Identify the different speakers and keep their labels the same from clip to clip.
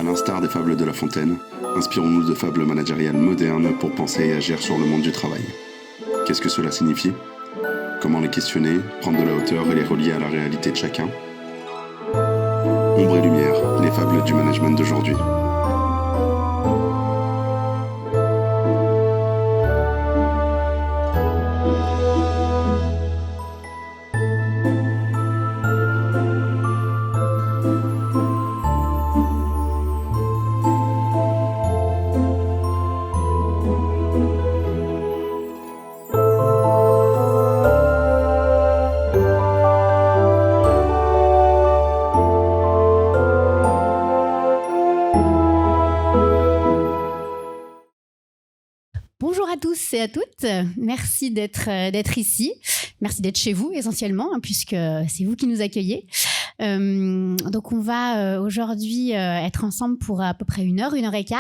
Speaker 1: À l'instar des fables de La Fontaine, inspirons-nous de fables managériales modernes pour penser et agir sur le monde du travail. Qu'est-ce que cela signifie ? Comment les questionner, prendre de la hauteur et les relier à la réalité de chacun ? Ombre et lumière, les fables du management d'aujourd'hui.
Speaker 2: Et à toutes, merci d'être ici, merci d'être chez vous essentiellement, puisque c'est vous qui nous accueillez. Donc on va aujourd'hui être ensemble pour à peu près 1h15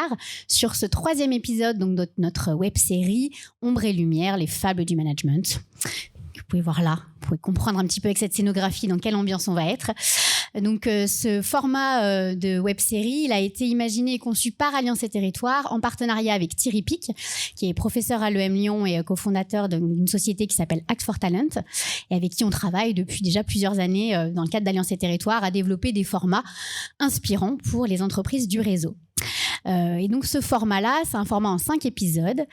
Speaker 2: sur ce 3e épisode donc, de notre web-série Ombre et lumière, les fables du management. Vous pouvez voir là, vous pouvez comprendre un petit peu avec cette scénographie dans quelle ambiance on va être. Donc, ce format de web-série, il a été imaginé et conçu par Alliance et Territoires en partenariat avec Thierry Pic, qui est professeur à l'EM Lyon et cofondateur d'une société qui s'appelle Act for Talent et avec qui on travaille depuis déjà plusieurs années dans le cadre d'Alliance et Territoires à développer des formats inspirants pour les entreprises du réseau. Et donc ce format-là, c'est un format en 5 épisodes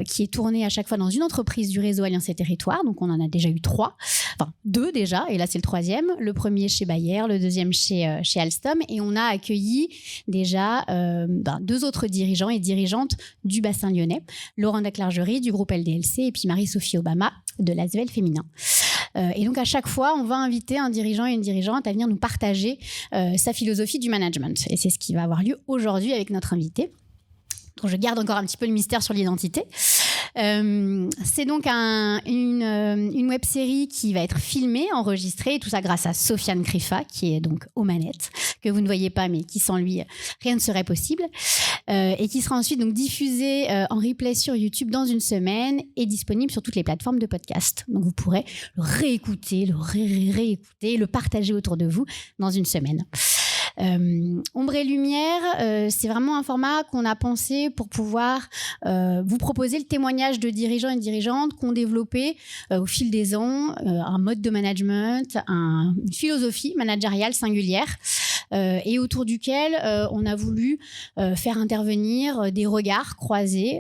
Speaker 2: qui est tourné à chaque fois dans une entreprise du réseau Alliance et Territoires. Donc on en a déjà eu 2 déjà, et là c'est le 3e. Le premier chez Bayer, le 2e chez Alstom. Et on a accueilli déjà 2 autres dirigeants et dirigeantes du bassin lyonnais. Laurent Daclargerie du groupe LDLC et puis Marie-Sophie Obama de l'Asvel Féminin. Et donc à chaque fois, on va inviter un dirigeant et une dirigeante à venir nous partager sa philosophie du management. Et c'est ce qui va avoir lieu aujourd'hui avec notre invité. Donc je garde encore un petit peu le mystère sur l'identité. C'est donc une web-série qui va être filmée, enregistrée, et tout ça grâce à Sofiane Krifa, qui est donc aux manettes, que vous ne voyez pas, mais qui sans lui, rien ne serait possible, et qui sera ensuite donc diffusée en replay sur YouTube dans une semaine et disponible sur toutes les plateformes de podcast. Donc vous pourrez le réécouter, le réécouter, le partager autour de vous dans une semaine. Ombre et lumière, c'est vraiment un format qu'on a pensé pour pouvoir vous proposer le témoignage de dirigeants et dirigeantes qui ont développé au fil des ans un mode de management, une philosophie managériale singulière et autour duquel on a voulu faire intervenir des regards croisés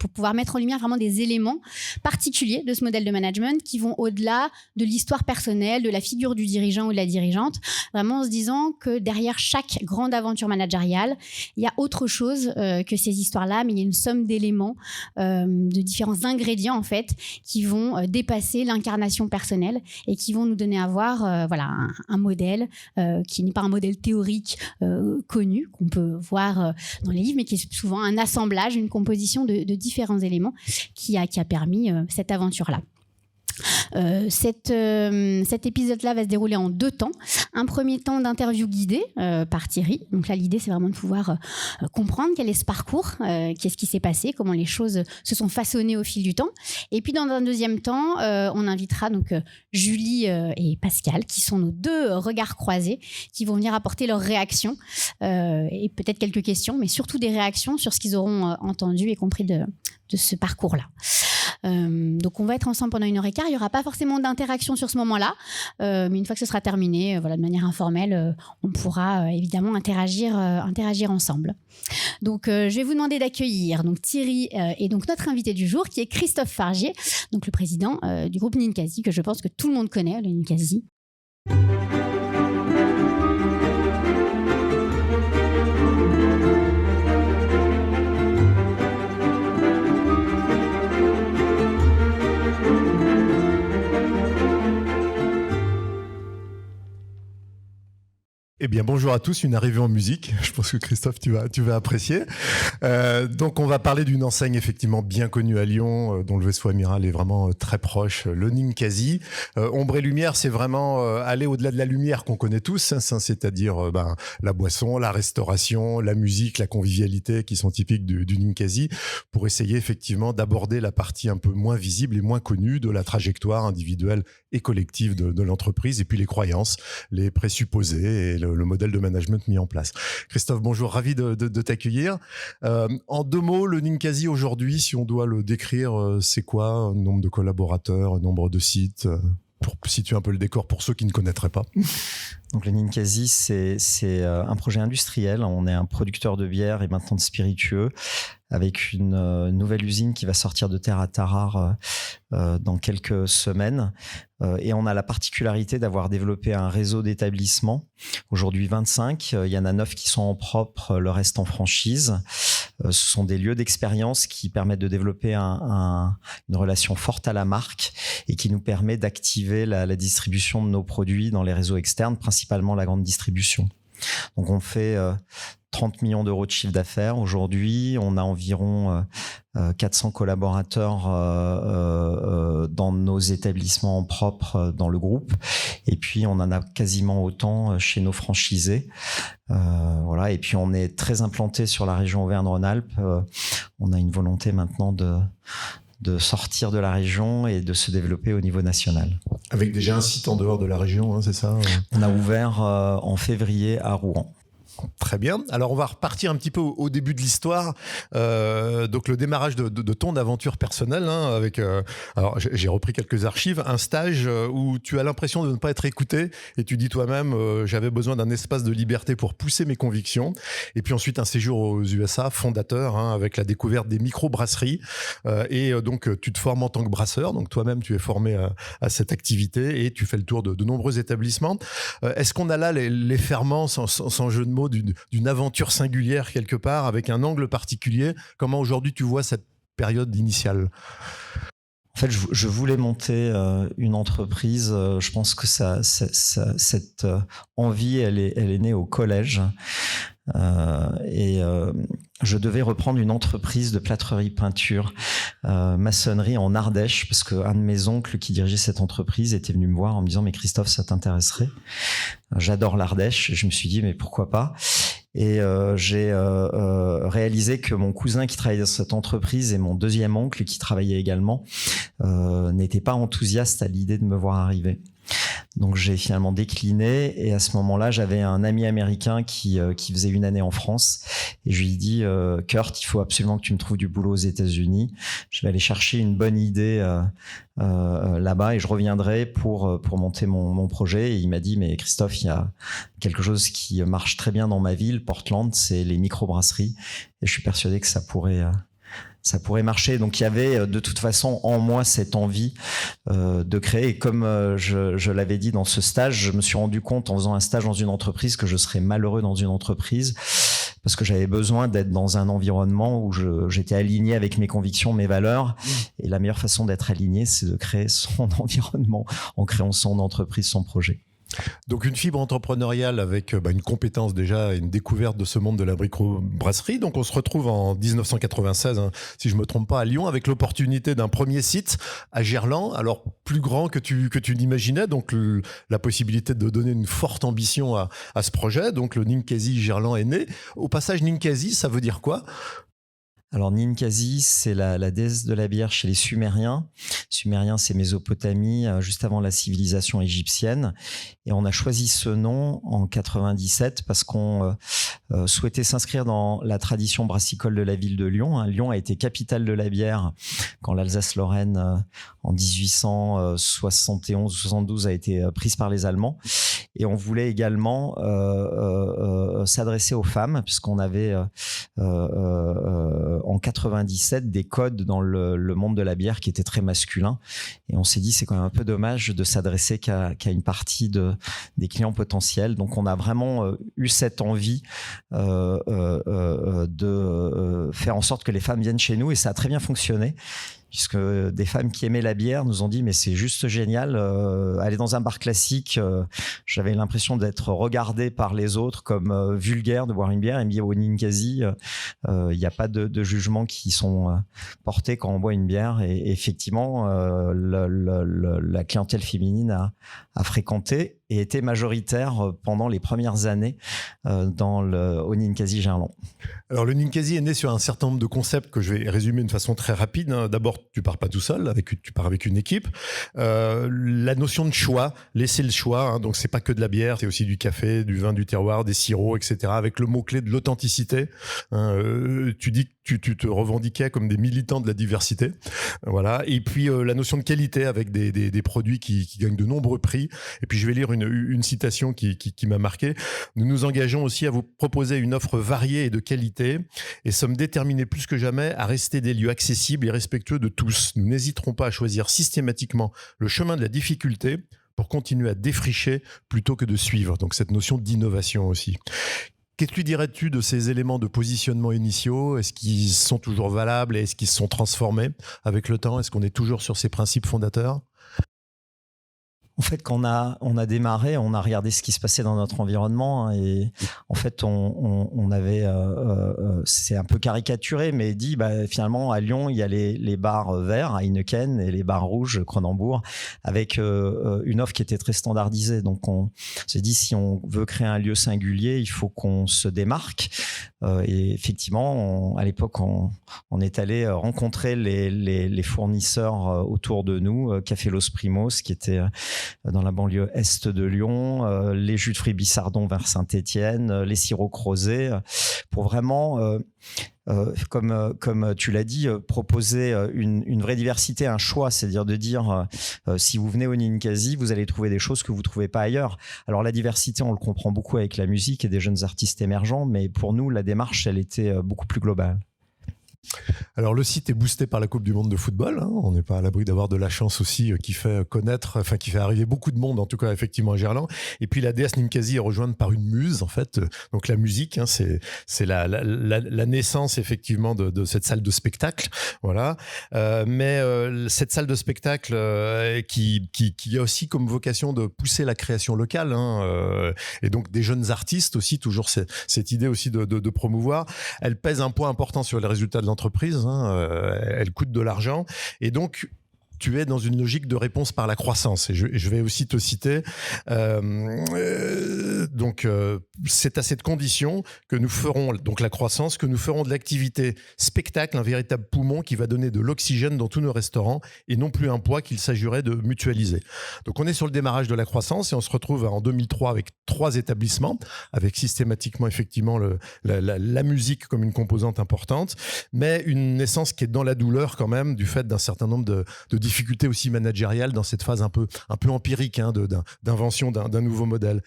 Speaker 2: pour pouvoir mettre en lumière vraiment des éléments particuliers de ce modèle de management qui vont au-delà de l'histoire personnelle, de la figure du dirigeant ou de la dirigeante, vraiment en se disant que derrière chaque grande aventure managériale, il y a autre chose que ces histoires-là, mais il y a une somme d'éléments, de différents ingrédients en fait, qui vont dépasser l'incarnation personnelle et qui vont nous donner à voir un modèle qui n'est pas un modèle théorique connu qu'on peut voir dans les livres, mais qui est souvent un assemblage, une composition de différents éléments qui a permis cette aventure-là. Cet épisode-là va se dérouler en 2 temps. Un premier temps d'interview guidée par Thierry. Donc là, l'idée, c'est vraiment de pouvoir comprendre quel est ce parcours, qu'est-ce qui s'est passé, comment les choses se sont façonnées au fil du temps. Et puis, dans un deuxième temps, on invitera donc Julie et Pascal, qui sont nos 2 regards croisés, qui vont venir apporter leurs réactions et peut-être quelques questions, mais surtout des réactions sur ce qu'ils auront entendu et compris de ce parcours-là. Donc on va être ensemble pendant 1h15. Il n'y aura pas forcément d'interaction sur ce moment-là, mais une fois que ce sera terminé, de manière informelle, on pourra évidemment interagir ensemble. Donc je vais vous demander d'accueillir donc Thierry et donc notre invité du jour qui est Christophe Fargier, donc le président du groupe Ninkasi, que je pense que tout le monde connaît, le Ninkasi.
Speaker 3: Eh bien, bonjour à tous, une arrivée en musique. Je pense que Christophe, tu vas apprécier. Donc, on va parler d'une enseigne effectivement bien connue à Lyon, dont le vaisseau amiral est vraiment très proche, le Ninkasi. Ombre et lumière, c'est vraiment aller au-delà de la lumière qu'on connaît tous, hein, c'est-à-dire la boisson, la restauration, la musique, la convivialité qui sont typiques du Ninkasi, pour essayer effectivement d'aborder la partie un peu moins visible et moins connue de la trajectoire individuelle et collective de l'entreprise, et puis les croyances, les présupposés et le modèle de management mis en place. Christophe, bonjour, ravi de t'accueillir. En 2 mots, le Ninkasi aujourd'hui, si on doit le décrire, c'est quoi? Nombre de collaborateurs, nombre de sites, pour situer un peu le décor pour ceux qui ne connaîtraient pas.
Speaker 4: Donc le Ninkasi, c'est un projet industriel. On est un producteur de bière et maintenant de spiritueux, avec une nouvelle usine qui va sortir de terre à Tarare dans quelques semaines. Et on a la particularité d'avoir développé un réseau d'établissements. Aujourd'hui 25, il y en a 9 qui sont en propre, le reste en franchise. Ce sont des lieux d'expérience qui permettent de développer une relation forte à la marque et qui nous permet d'activer la distribution de nos produits dans les réseaux externes, principalement la grande distribution. Donc on fait 30 millions d'euros de chiffre d'affaires aujourd'hui. On a environ 400 collaborateurs dans nos établissements propres dans le groupe. Et puis, on en a quasiment autant chez nos franchisés. Voilà. Et puis, on est très implanté sur la région Auvergne-Rhône-Alpes. On a une volonté maintenant de sortir de la région et de se développer au niveau national.
Speaker 3: Avec déjà un site en dehors de la région, hein, c'est ça?
Speaker 4: On a ouvert en février à Rouen.
Speaker 3: Très bien. Alors, on va repartir un petit peu au début de l'histoire. Donc, le démarrage de ton aventure personnelle, hein, avec. Alors, j'ai repris quelques archives. Un stage où tu as l'impression de ne pas être écouté et tu dis toi-même, j'avais besoin d'un espace de liberté pour pousser mes convictions. Et puis ensuite, un séjour aux USA, fondateur, hein, avec la découverte des micro-brasseries. Et donc, tu te formes en tant que brasseur. Donc, toi-même, tu es formé à cette activité et tu fais le tour de nombreux établissements. Est-ce qu'on a là les ferments, sans jeu de mots, d'une aventure singulière quelque part, avec un angle particulier? Comment aujourd'hui tu vois cette période initiale?
Speaker 4: En fait, je voulais monter une entreprise. Je pense que cette envie, elle est née au collège. Je devais reprendre une entreprise de plâtrerie peinture, maçonnerie en Ardèche, parce qu'un de mes oncles qui dirigeait cette entreprise était venu me voir en me disant « Mais Christophe, ça t'intéresserait ?» J'adore l'Ardèche. Je me suis dit « Mais pourquoi pas ?» Et j'ai réalisé que mon cousin qui travaillait dans cette entreprise et mon deuxième oncle qui travaillait également n'étaient pas enthousiastes à l'idée de me voir arriver. Donc j'ai finalement décliné et à ce moment-là, j'avais un ami américain qui faisait 1 année en France et je lui ai dit Kurt, il faut absolument que tu me trouves du boulot aux États-Unis. Je vais aller chercher une bonne idée là-bas et je reviendrai pour monter mon projet. Et il m'a dit mais Christophe, il y a quelque chose qui marche très bien dans ma ville, Portland, c'est les microbrasseries et je suis persuadé que ça pourrait marcher. Donc il y avait de toute façon en moi cette envie de créer. Et comme je l'avais dit dans ce stage, je me suis rendu compte en faisant un stage dans une entreprise que je serais malheureux dans une entreprise parce que j'avais besoin d'être dans un environnement où j'étais aligné avec mes convictions, mes valeurs. Et la meilleure façon d'être aligné, c'est de créer son environnement en créant son entreprise, son projet.
Speaker 3: Donc une fibre entrepreneuriale avec une compétence déjà, une découverte de ce monde de la microbrasserie. Donc on se retrouve en 1996, hein, si je me trompe pas, à Lyon, avec l'opportunité d'un premier site à Gerland, alors plus grand que tu l'imaginais, donc la possibilité de donner une forte ambition à ce projet. Donc le Ninkasi Gerland est né. Au passage, Ninkasi, ça veut dire quoi ?
Speaker 4: Alors Ninkasi, c'est la déesse de la bière chez les Sumériens. Sumériens, c'est Mésopotamie, juste avant la civilisation égyptienne. Et on a choisi ce nom en 97 parce qu'on souhaitait s'inscrire dans la tradition brassicole de la ville de Lyon. Lyon a été capitale de la bière quand l'Alsace-Lorraine, en 1871-72, a été prise par les Allemands. Et on voulait également s'adresser aux femmes puisqu'on avait en 97 des codes dans le monde de la bière qui étaient très masculins et on s'est dit c'est quand même un peu dommage de s'adresser qu'à une partie des clients potentiels. Donc on a vraiment eu cette envie de faire en sorte que les femmes viennent chez nous et ça a très bien fonctionné puisque des femmes qui aimaient la bière nous ont dit mais c'est juste génial, aller dans un bar classique, j'avais l'impression d'être regardé par les autres comme vulgaire de boire une bière, et me dit au Ninkasi il n'y a pas de jugements qui sont portés quand on boit une bière et effectivement la clientèle féminine a fréquenté et était majoritaire pendant les premières années au Ninkasi Gerland.
Speaker 3: Alors le Ninkasi est né sur un certain nombre de concepts que je vais résumer de façon très rapide. D'abord, tu pars pas tout seul, tu pars avec une équipe. La notion de choix, laisser le choix, donc c'est pas que de la bière, c'est aussi du café, du vin du terroir, des sirops, etc. Avec le mot-clé de l'authenticité. Tu dis que tu te revendiquais comme des militants de la diversité. Voilà. Et puis la notion de qualité avec des produits qui gagnent de nombreux prix. Et puis je vais lire une citation qui m'a marqué. Nous nous engageons aussi à vous proposer une offre variée et de qualité et sommes déterminés plus que jamais à rester des lieux accessibles et respectueux de tous. Nous n'hésiterons pas à choisir systématiquement le chemin de la difficulté pour continuer à défricher plutôt que de suivre. Donc cette notion d'innovation aussi. Qu'est-ce que dirais-tu de ces éléments de positionnement initiaux? Est-ce qu'ils sont toujours valables et est-ce qu'ils se sont transformés avec le temps? Est-ce qu'on est toujours sur ces principes fondateurs?
Speaker 4: En fait, quand on a démarré, on a regardé ce qui se passait dans notre environnement et en fait, on avait, c'est un peu caricaturé, mais dit finalement à Lyon, il y a les bars verts à Heineken et les bars rouges Cronenbourg avec une offre qui était très standardisée. Donc, on s'est dit si on veut créer un lieu singulier, il faut qu'on se démarque. Et effectivement, à l'époque, on est allé rencontrer les fournisseurs autour de nous, Café Los Primos, qui était dans la banlieue est de Lyon, les jus de fruits Bissardon vers Saint-Étienne, les sirops Crozet, pour vraiment, comme tu l'as dit, proposer une vraie diversité, un choix, c'est-à-dire de dire si vous venez au Ninkasi, vous allez trouver des choses que vous ne trouvez pas ailleurs. Alors la diversité, on le comprend beaucoup avec la musique et des jeunes artistes émergents, mais pour nous, la démarche, elle était beaucoup plus globale.
Speaker 3: Alors le site est boosté par la Coupe du Monde de football, hein. On n'est pas à l'abri d'avoir de la chance aussi qui fait connaître, enfin qui fait arriver beaucoup de monde en tout cas effectivement à Gerland. Et puis la déesse Ninkasi est rejointe par une muse en fait, donc la musique, hein, c'est la naissance effectivement de cette salle de spectacle, voilà. Mais cette salle de spectacle qui a aussi comme vocation de pousser la création locale, hein, et donc des jeunes artistes aussi, toujours cette idée aussi de promouvoir, elle pèse un poids important sur les résultats de l'entreprise, hein, elle coûte de l'argent et donc tu es dans une logique de réponse par la croissance. Et je vais aussi te citer. C'est à cette condition que nous ferons, donc la croissance, que nous ferons de l'activité spectacle un véritable poumon qui va donner de l'oxygène dans tous nos restaurants et non plus un poids qu'il s'agirait de mutualiser. Donc on est sur le démarrage de la croissance et on se retrouve en 2003 avec 3 établissements, avec systématiquement effectivement la musique comme une composante importante, mais une naissance qui est dans la douleur quand même du fait d'un certain nombre de difficultés aussi managériales dans cette phase un peu empirique, hein, d'invention d'un nouveau modèle.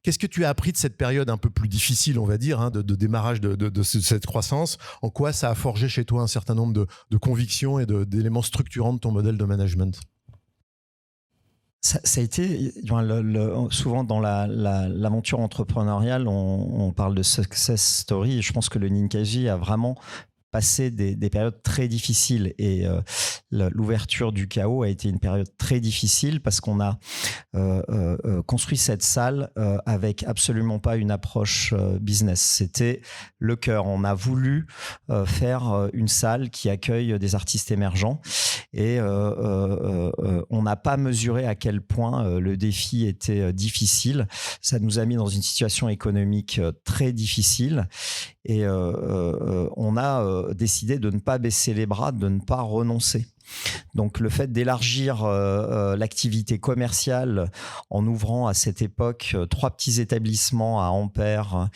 Speaker 3: Qu'est-ce que tu as appris de cette période un peu plus difficile, on va dire, hein, de démarrage de cette croissance? En quoi ça a forgé chez toi un certain nombre de convictions et d'éléments structurants de ton modèle de management?
Speaker 4: Ça a été, souvent dans l'aventure entrepreneuriale, on parle de success story et je pense que le Ninkasi a vraiment passé des périodes très difficiles et l'ouverture du chaos a été une période très difficile parce qu'on a construit cette salle avec absolument pas une approche business. C'était le cœur. On a voulu faire une salle qui accueille des artistes émergents et on n'a pas mesuré à quel point le défi était difficile. Ça nous a mis dans une situation économique très difficile et on a décidé de ne pas baisser les bras, de ne pas renoncer. Donc le fait d'élargir l'activité commerciale en ouvrant à cette époque 3 petits établissements à Ampère,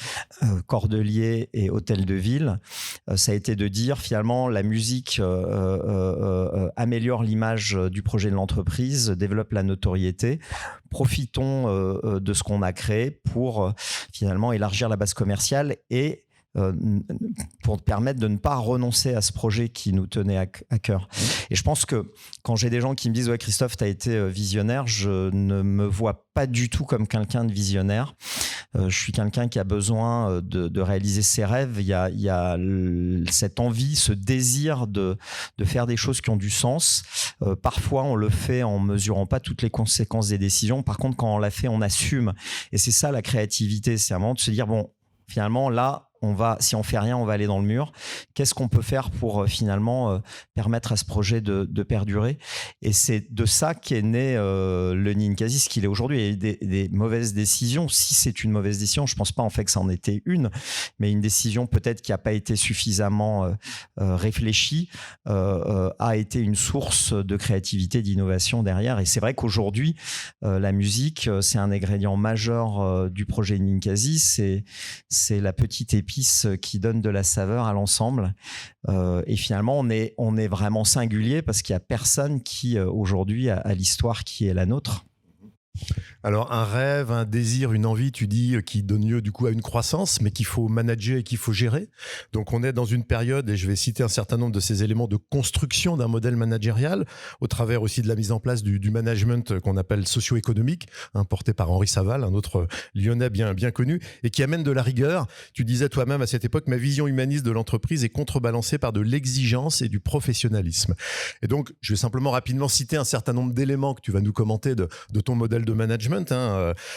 Speaker 4: Cordeliers et Hôtel de Ville, ça a été de dire finalement la musique améliore l'image du projet de l'entreprise, développe la notoriété, profitons de ce qu'on a créé pour finalement élargir la base commerciale et pour permettre de ne pas renoncer à ce projet qui nous tenait à cœur. Et je pense que quand j'ai des gens qui me disent « Ouais, Christophe, tu as été visionnaire », je ne me vois pas du tout comme quelqu'un de visionnaire. Je suis quelqu'un qui a besoin de réaliser ses rêves. Il y a cette envie, ce désir de faire des choses qui ont du sens. Parfois, on le fait en mesurant pas toutes les conséquences des décisions. Par contre, quand on l'a fait, on assume. Et c'est ça la créativité. C'est un moment de se dire « Bon, finalement, là, si on fait rien, on va aller dans le mur. Qu'est-ce qu'on peut faire pour finalement permettre à ce projet de perdurer? Et c'est de ça qu'est né le Ninkasi, ce qu'il est aujourd'hui. Il y a eu des mauvaises décisions. Si c'est une mauvaise décision, je pense pas en fait que ça en était une, mais une décision peut-être qui n'a pas été suffisamment réfléchie a été une source de créativité, d'innovation derrière. Et c'est vrai qu'aujourd'hui, la musique, c'est un ingrédient majeur du projet Ninkasi. C'est la petite épice qui donne de la saveur à l'ensemble. Et finalement, on est vraiment singulier parce qu'il n'y a personne qui, aujourd'hui, a l'histoire qui est la nôtre.
Speaker 3: Alors un rêve, un désir, une envie, tu dis, qui donne lieu du coup à une croissance, mais qu'il faut manager et qu'il faut gérer. Donc on est dans une période, et je vais citer un certain nombre de ces éléments de construction d'un modèle managérial, au travers aussi de la mise en place du management qu'on appelle socio-économique, porté par Henri Saval, un autre Lyonnais bien connu, et qui amène de la rigueur. Tu disais toi-même à cette époque, ma vision humaniste de l'entreprise est contrebalancée par de l'exigence et du professionnalisme. Et donc je vais simplement rapidement citer un certain nombre d'éléments que tu vas nous commenter de ton modèle de management,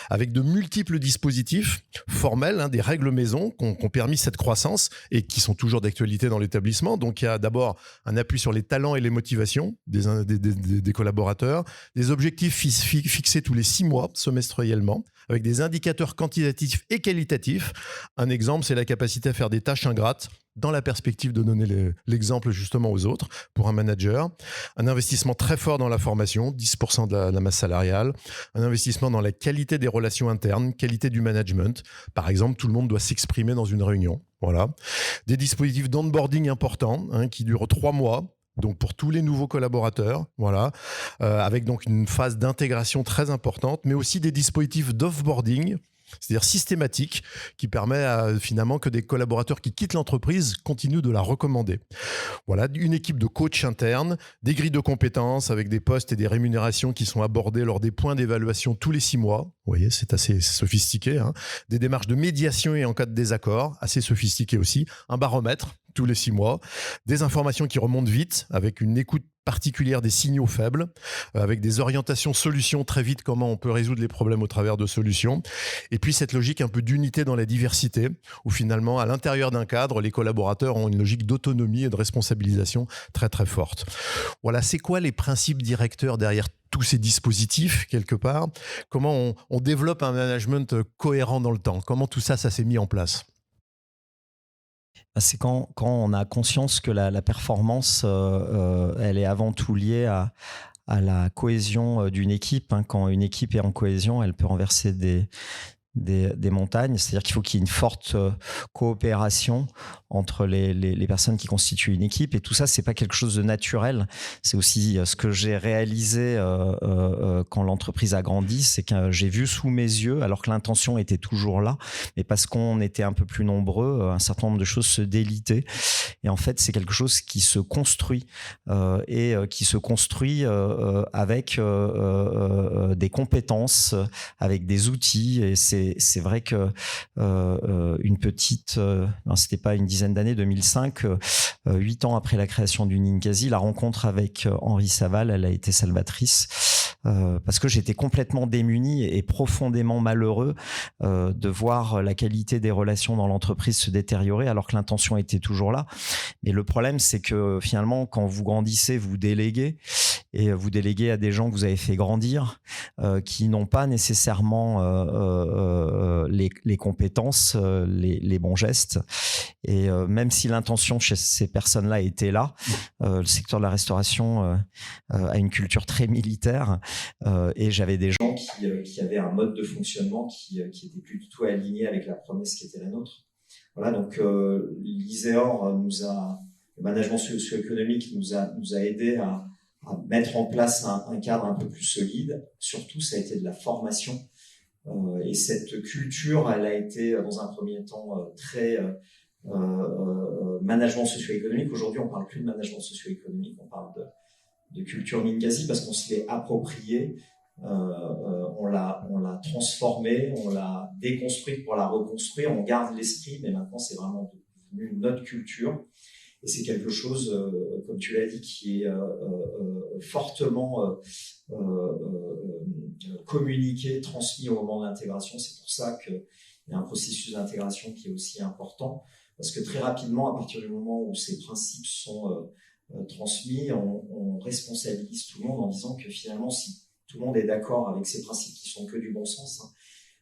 Speaker 3: avec de multiples dispositifs formels, des règles maison qui ont permis cette croissance et qui sont toujours d'actualité dans l'établissement. Donc il y a d'abord un appui sur les talents et les motivations des collaborateurs, des objectifs fixés tous les 6 mois semestriellement, avec des indicateurs quantitatifs et qualitatifs. Un exemple, c'est la capacité à faire des tâches ingrates dans la perspective de donner l'exemple justement aux autres pour un manager. Un investissement très fort dans la formation, 10% de la masse salariale. Un investissement dans la qualité des relations internes, qualité du management. Par exemple, tout le monde doit s'exprimer dans une réunion. Voilà. Des dispositifs d'onboarding importants qui durent 3 mois. Donc pour tous les nouveaux collaborateurs, voilà, avec donc une phase d'intégration très importante, mais aussi des dispositifs d'offboarding, c'est-à-dire systématique, qui permet finalement que des collaborateurs qui quittent l'entreprise continuent de la recommander. Voilà, une équipe de coachs internes, des grilles de compétences avec des postes et des rémunérations qui sont abordés lors des points d'évaluation tous les 6 mois. Vous voyez, c'est assez sophistiqué. Des démarches de médiation et en cas de désaccord, assez sophistiquées aussi. Un baromètre tous les 6 mois. Des informations qui remontent vite avec une écoute particulière des signaux faibles, avec des orientations solutions très vite, comment on peut résoudre les problèmes au travers de solutions. Et puis cette logique un peu d'unité dans la diversité, où finalement, à l'intérieur d'un cadre, les collaborateurs ont une logique d'autonomie et de responsabilisation très très forte. Voilà, c'est quoi les principes directeurs derrière tous ces dispositifs, quelque part? Comment on développe un management cohérent dans le temps? Comment tout ça s'est mis en place?
Speaker 4: C'est quand on a conscience que la performance, elle est avant tout liée à la cohésion d'une équipe. Quand une équipe est en cohésion, elle peut renverser des montagnes. C'est-à-dire qu'il faut qu'il y ait une forte coopération entre les personnes qui constituent une équipe. Et tout ça, c'est pas quelque chose de naturel. C'est aussi ce que j'ai réalisé quand l'entreprise a grandi. C'est que j'ai vu sous mes yeux, alors que l'intention était toujours là, mais parce qu'on était un peu plus nombreux, un certain nombre de choses se délitaient. Et en fait, c'est quelque chose qui se construit qui se construit avec des compétences, avec des outils. Et c'est vrai que une petite, c'était pas une dizaine d'années, 2005, 8 ans après la création du Ninkasi, la rencontre avec Henri Saval, elle a été salvatrice. Parce que j'étais complètement démuni et profondément malheureux de voir la qualité des relations dans l'entreprise se détériorer alors que l'intention était toujours là. Mais le problème, c'est que finalement, quand vous grandissez, vous déléguez et vous déléguez à des gens que vous avez fait grandir, qui n'ont pas nécessairement les compétences, les bons gestes. Et même si l'intention chez ces personnes-là était là, le secteur de la restauration a une culture très militaire et j'avais des gens qui avaient un mode de fonctionnement qui était plus du tout aligné avec la promesse qui était la nôtre. Voilà, donc l'ISEOR le management socio-économique nous a aidé à mettre en place un cadre un peu plus solide. Surtout, ça a été de la formation. Et cette culture, elle a été dans un premier temps très management socio-économique. Aujourd'hui, on parle plus de management socio-économique, on parle de culture Ninkasi parce qu'on se l'est approprié, on l'a transformée, on l'a déconstruite pour la reconstruire, on garde l'esprit, mais maintenant c'est vraiment devenu notre culture. Et c'est quelque chose, comme tu l'as dit, qui est fortement communiqué, transmis au moment de l'intégration. C'est pour ça Il y a un processus d'intégration qui est aussi important, parce que très rapidement, à partir du moment où ces principes sont transmis, on responsabilise tout le monde en disant que finalement, si tout le monde est d'accord avec ces principes qui sont que du bon sens,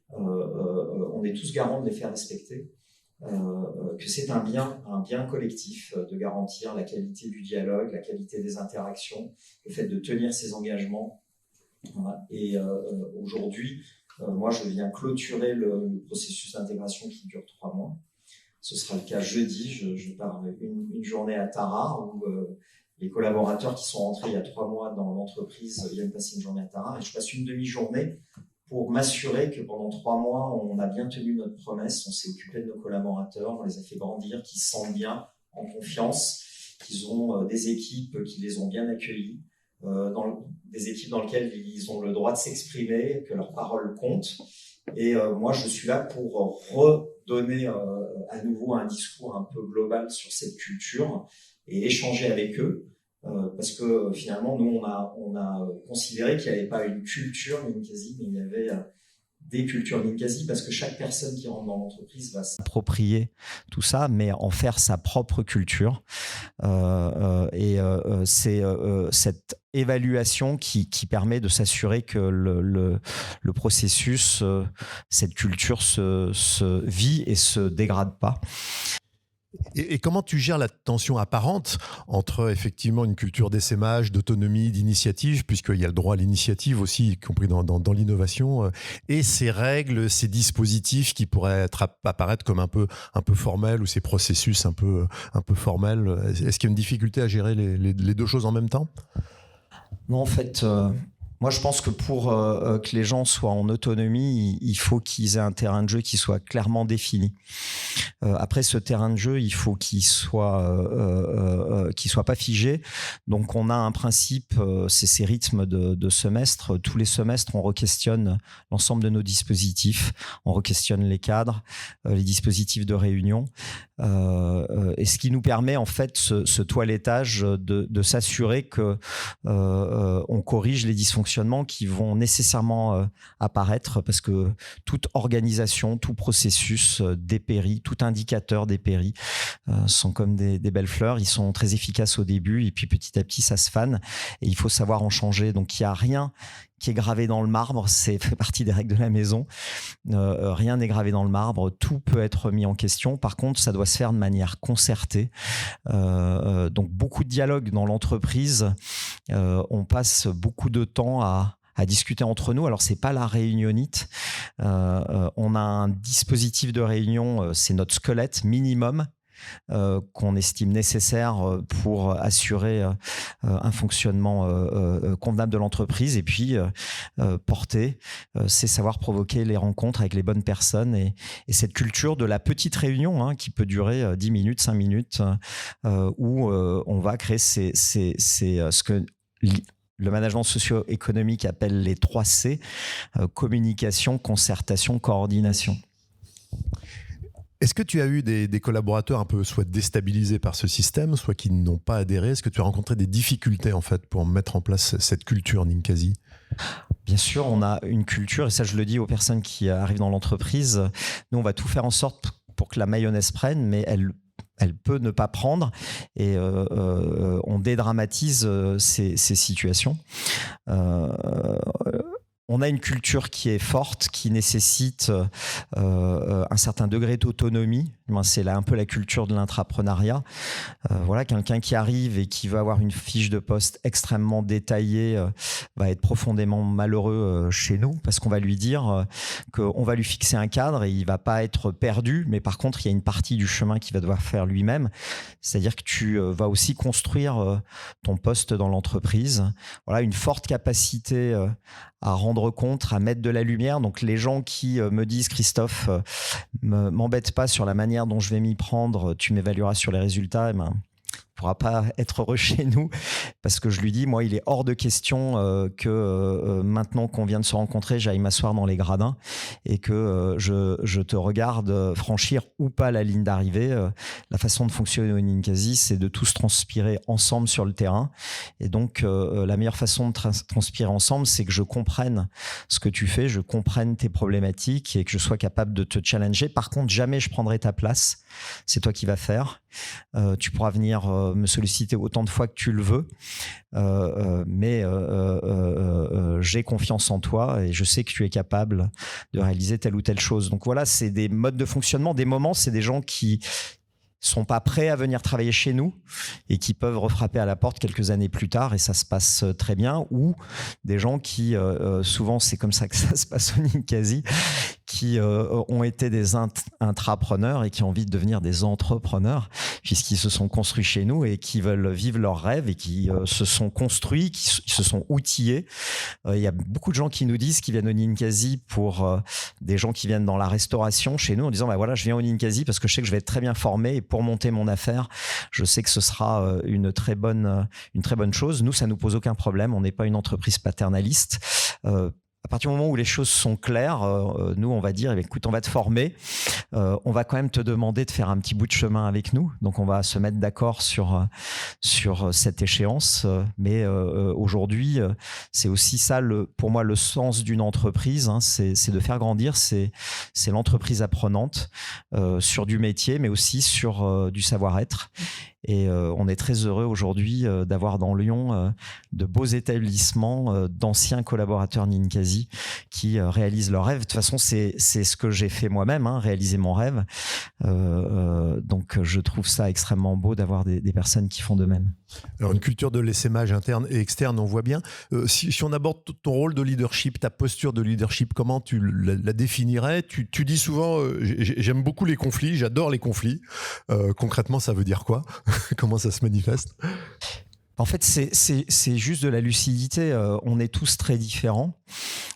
Speaker 4: on est tous garants de les faire respecter, que c'est un bien collectif de garantir la qualité du dialogue, la qualité des interactions, le fait de tenir ses engagements. Voilà. Et aujourd'hui, moi, je viens clôturer le processus d'intégration qui dure 3 mois. Ce sera le cas jeudi. Je pars une journée à Tara où les collaborateurs qui sont rentrés il y a 3 mois dans l'entreprise viennent passer une journée à Tara. Et je passe une demi-journée pour m'assurer que pendant 3 mois, on a bien tenu notre promesse, on s'est occupé de nos collaborateurs, on les a fait grandir, qu'ils se sentent bien, en confiance, qu'ils ont des équipes qui les ont bien accueillis, des équipes dans lesquelles ils ont le droit de s'exprimer, que leurs paroles comptent. Et moi, je suis là pour redonner à nouveau un discours un peu global sur cette culture et échanger avec eux. Parce que finalement, nous, on a considéré qu'il n'y avait pas une culture Ninkasi, mais il y avait des cultures Ninkasi, parce que chaque personne qui rentre dans l'entreprise va s'approprier tout ça, mais en faire sa propre culture. C'est cette évaluation qui permet de s'assurer que le processus, cette culture se vit et se dégrade pas.
Speaker 3: Et comment tu gères la tension apparente entre effectivement une culture d'essaimage, d'autonomie, d'initiative, puisqu'il y a le droit à l'initiative aussi, y compris dans l'innovation, et ces règles, ces dispositifs qui pourraient apparaître comme un peu formels, ou ces processus un peu formels. Est-ce qu'il y a une difficulté à gérer les deux choses en même temps ?
Speaker 4: Non, en fait... Moi, je pense que pour que les gens soient en autonomie, il faut qu'ils aient un terrain de jeu qui soit clairement défini. Après, ce terrain de jeu, il faut qu'il soit pas figé. Donc, on a un principe, c'est ces rythmes de semestre. Tous les semestres, on re-questionne l'ensemble de nos dispositifs. On re-questionne les cadres, les dispositifs de réunion. Et ce qui nous permet, en fait, ce toilettage de s'assurer que on corrige les dysfonctionnements qui vont nécessairement apparaître, parce que toute organisation, tout processus dépérit, tout indicateur dépérit, sont comme des belles fleurs. Ils sont très efficaces au début et puis petit à petit ça se fane et il faut savoir en changer. Donc il n'y a rien qui est gravé dans le marbre, c'est fait partie des règles de la maison. Rien n'est gravé dans le marbre, tout peut être mis en question. Par contre, ça doit se faire de manière concertée. Donc beaucoup de dialogue dans l'entreprise. On passe beaucoup de temps à discuter entre nous. Alors, c'est pas la réunionnite. On a un dispositif de réunion, c'est notre squelette minimum, qu'on estime nécessaire pour assurer un fonctionnement convenable de l'entreprise. Et puis, porter, c'est savoir provoquer les rencontres avec les bonnes personnes et cette culture de la petite réunion qui peut durer 10 minutes, 5 minutes, où on va créer ce que le management socio-économique appelle les 3 C, communication, concertation, coordination.
Speaker 3: Est-ce que tu as eu des collaborateurs un peu soit déstabilisés par ce système, soit qui n'ont pas adhéré ? Est-ce que tu as rencontré des difficultés en fait pour mettre en place cette culture Ninkasi ?
Speaker 4: Bien sûr, on a une culture, et ça je le dis aux personnes qui arrivent dans l'entreprise, nous on va tout faire en sorte pour que la mayonnaise prenne, mais elle peut ne pas prendre et on dédramatise ces situations. On a une culture qui est forte, qui nécessite un certain degré d'autonomie. C'est là un peu la culture de l'intrapreneuriat. Voilà, quelqu'un qui arrive et qui va avoir une fiche de poste extrêmement détaillée va être profondément malheureux chez nous, parce qu'on va lui dire qu'on va lui fixer un cadre et il va pas être perdu, mais par contre il y a une partie du chemin qu'il va devoir faire lui-même. C'est-à-dire que tu vas aussi construire ton poste dans l'entreprise. Voilà, une forte capacité à rendre compte, à mettre de la lumière. Donc les gens qui me disent « Christophe, m'embête pas sur la manière dont je vais m'y prendre, tu m'évalueras sur les résultats », il pourra pas être heureux chez nous, parce que je lui dis, moi, il est hors de question que maintenant qu'on vient de se rencontrer, j'aille m'asseoir dans les gradins et que je te regarde franchir ou pas la ligne d'arrivée. La façon de fonctionner au Ninkasi, c'est de tous transpirer ensemble sur le terrain. Et donc, la meilleure façon de transpirer ensemble, c'est que je comprenne ce que tu fais, je comprenne tes problématiques et que je sois capable de te challenger. Par contre, jamais je prendrai ta place. C'est toi qui vas faire. Tu pourras venir me solliciter autant de fois que tu le veux, mais j'ai confiance en toi et je sais que tu es capable de réaliser telle ou telle chose. Donc voilà, c'est des modes de fonctionnement. Des moments, c'est des gens qui sont pas prêts à venir travailler chez nous et qui peuvent refrapper à la porte quelques années plus tard et ça se passe très bien, ou des gens qui, souvent c'est comme ça que ça se passe au Ninkasi, qui ont été des intrapreneurs et qui ont envie de devenir des entrepreneurs puisqu'ils se sont construits chez nous et qui veulent vivre leurs rêves et qui se sont construits, qui se sont outillés. Il y a beaucoup de gens qui nous disent qu'ils viennent au Ninkasi pour des gens qui viennent dans la restauration chez nous en disant bah voilà, je viens au Ninkasi parce que je sais que je vais être très bien formé et pour monter mon affaire, je sais que ce sera une très bonne chose. Nous, ça nous pose aucun problème. On n'est pas une entreprise paternaliste. À partir du moment où les choses sont claires, nous, on va dire, écoute, on va te former. On va quand même te demander de faire un petit bout de chemin avec nous. Donc, on va se mettre d'accord sur cette échéance. Mais aujourd'hui, c'est aussi ça, pour moi, le sens d'une entreprise. Hein, c'est de faire grandir. C'est l'entreprise apprenante sur du métier, mais aussi sur du savoir-être. Et on est très heureux aujourd'hui d'avoir dans Lyon de beaux établissements d'anciens collaborateurs Ninkasi qui réalisent leurs rêves. De toute façon, c'est ce que j'ai fait moi-même, hein, réaliser mon rêve. Donc, je trouve ça extrêmement beau d'avoir des personnes qui font de même.
Speaker 3: Alors, une culture de l'essaimage interne et externe, on voit bien. Si on aborde ton rôle de leadership, ta posture de leadership, comment tu la définirais ? Tu dis souvent, j'aime beaucoup les conflits, j'adore les conflits. Concrètement, ça veut dire quoi ? Comment ça se manifeste ?
Speaker 4: En fait, c'est juste de la lucidité. On est tous très différents.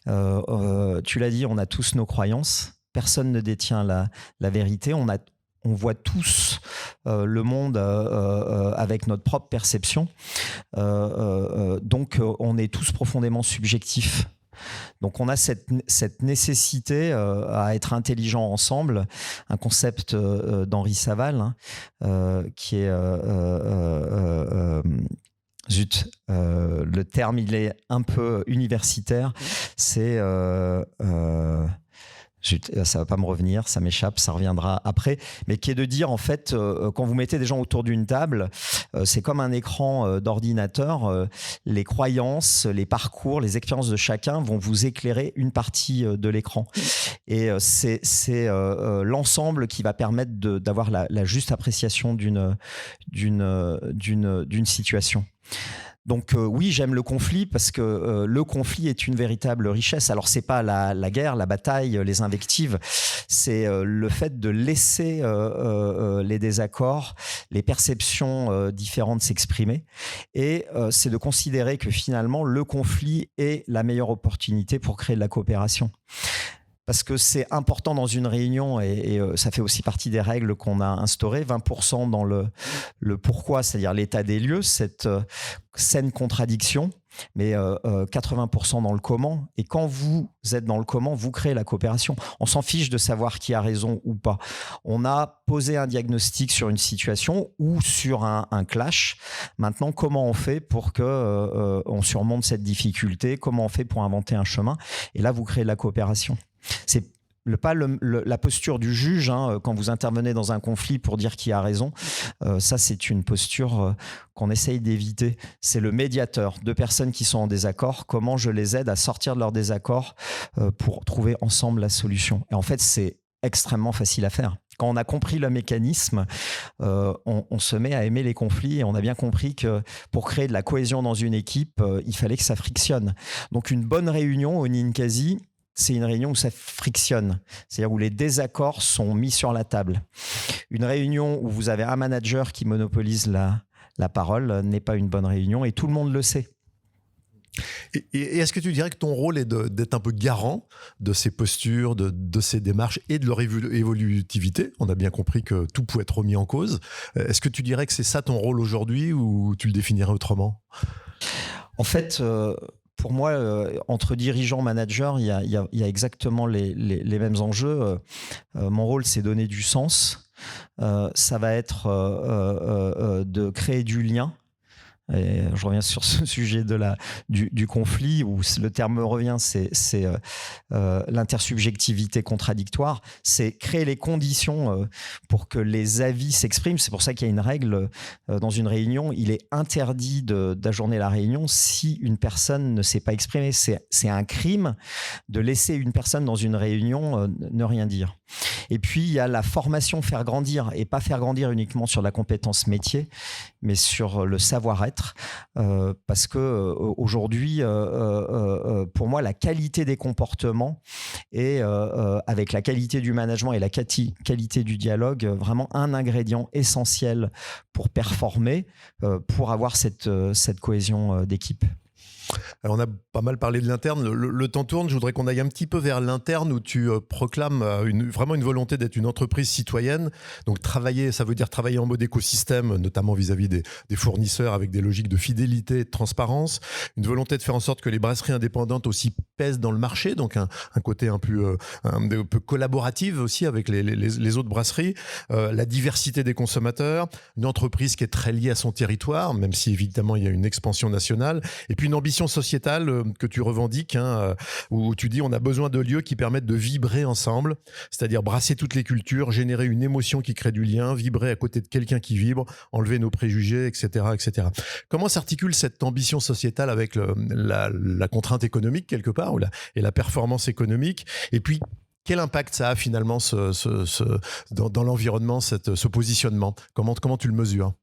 Speaker 4: Tu l'as dit, on a tous nos croyances. Personne ne détient la vérité. On voit tous le monde avec notre propre perception. Donc, on est tous profondément subjectifs. Donc on a cette nécessité à être intelligents ensemble, un concept d'Henri Saval qui est le terme il est un peu universitaire, c'est ça va pas me revenir, ça m'échappe, ça reviendra après, mais qui est de dire en fait quand vous mettez des gens autour d'une table, c'est comme un écran d'ordinateur, les croyances, les parcours, les expériences de chacun vont vous éclairer une partie de l'écran et c'est l'ensemble qui va permettre d'avoir la juste appréciation d'une situation. Donc oui, j'aime le conflit parce que le conflit est une véritable richesse. Alors c'est pas la guerre, la bataille, les invectives, c'est le fait de laisser les désaccords, les perceptions différentes s'exprimer et c'est de considérer que finalement le conflit est la meilleure opportunité pour créer de la coopération. Parce que c'est important dans une réunion et ça fait aussi partie des règles qu'on a instaurées, 20% dans le pourquoi, c'est-à-dire l'état des lieux, cette saine contradiction, mais 80% dans le comment. Et quand vous êtes dans le comment, vous créez la coopération. On s'en fiche de savoir qui a raison ou pas. On a posé un diagnostic sur une situation ou sur un clash. Maintenant, comment on fait pour que on surmonte cette difficulté ? Comment on fait pour inventer un chemin ? Et là, vous créez la coopération. C'est pas la posture du juge hein, quand vous intervenez dans un conflit pour dire qui a raison. Ça, c'est une posture qu'on essaye d'éviter. C'est le médiateur. Deux personnes qui sont en désaccord, comment je les aide à sortir de leur désaccord pour trouver ensemble la solution. Et en fait, c'est extrêmement facile à faire. Quand on a compris le mécanisme, on se met à aimer les conflits et on a bien compris que pour créer de la cohésion dans une équipe, il fallait que ça frictionne. Donc une bonne réunion au Ninkasi, c'est une réunion où ça frictionne, c'est-à-dire où les désaccords sont mis sur la table. Une réunion où vous avez un manager qui monopolise la parole n'est pas une bonne réunion et tout le monde le sait.
Speaker 3: Et est-ce que tu dirais que ton rôle est d'être un peu garant de ces postures, de ces démarches et de leur évolutivité? On a bien compris que tout pouvait être remis en cause. Est-ce que tu dirais que c'est ça ton rôle aujourd'hui ou tu le définirais autrement?
Speaker 4: En fait, pour moi, entre dirigeants, managers, il y a exactement les mêmes enjeux. Mon rôle, c'est donner du sens. Ça va être de créer du lien. Et je reviens sur ce sujet du conflit où le terme me revient, c'est l'intersubjectivité contradictoire. C'est créer les conditions pour que les avis s'expriment. C'est pour ça qu'il y a une règle dans une réunion. Il est interdit d'ajourner la réunion si une personne ne s'est pas exprimée. C'est un crime de laisser une personne dans une réunion ne rien dire. Et puis, il y a la formation faire grandir, et pas faire grandir uniquement sur la compétence métier, mais sur le savoir-être. Parce que aujourd'hui, pour moi, la qualité des comportements et avec la qualité du management et la qualité du dialogue, vraiment un ingrédient essentiel pour performer, pour avoir cette cohésion d'équipe.
Speaker 3: Alors on a pas mal parlé de l'interne, le temps tourne, je voudrais qu'on aille un petit peu vers l'interne où tu proclames vraiment une volonté d'être une entreprise citoyenne. Donc travailler, ça veut dire travailler en mode écosystème, notamment vis-à-vis des fournisseurs avec des logiques de fidélité et de transparence. Une volonté de faire en sorte que les brasseries indépendantes aussi pèsent dans le marché, donc un côté un peu collaboratif aussi avec les autres brasseries. La diversité des consommateurs, une entreprise qui est très liée à son territoire, même si évidemment il y a une expansion nationale, et puis une ambition sociétale que tu revendiques, où tu dis on a besoin de lieux qui permettent de vibrer ensemble, c'est-à-dire brasser toutes les cultures, générer une émotion qui crée du lien, vibrer à côté de quelqu'un qui vibre, enlever nos préjugés, etc., etc. Comment s'articule cette ambition sociétale avec la contrainte économique quelque part et la performance économique? Et puis quel impact ça a finalement dans l'environnement, ce positionnement? Comment tu le mesures?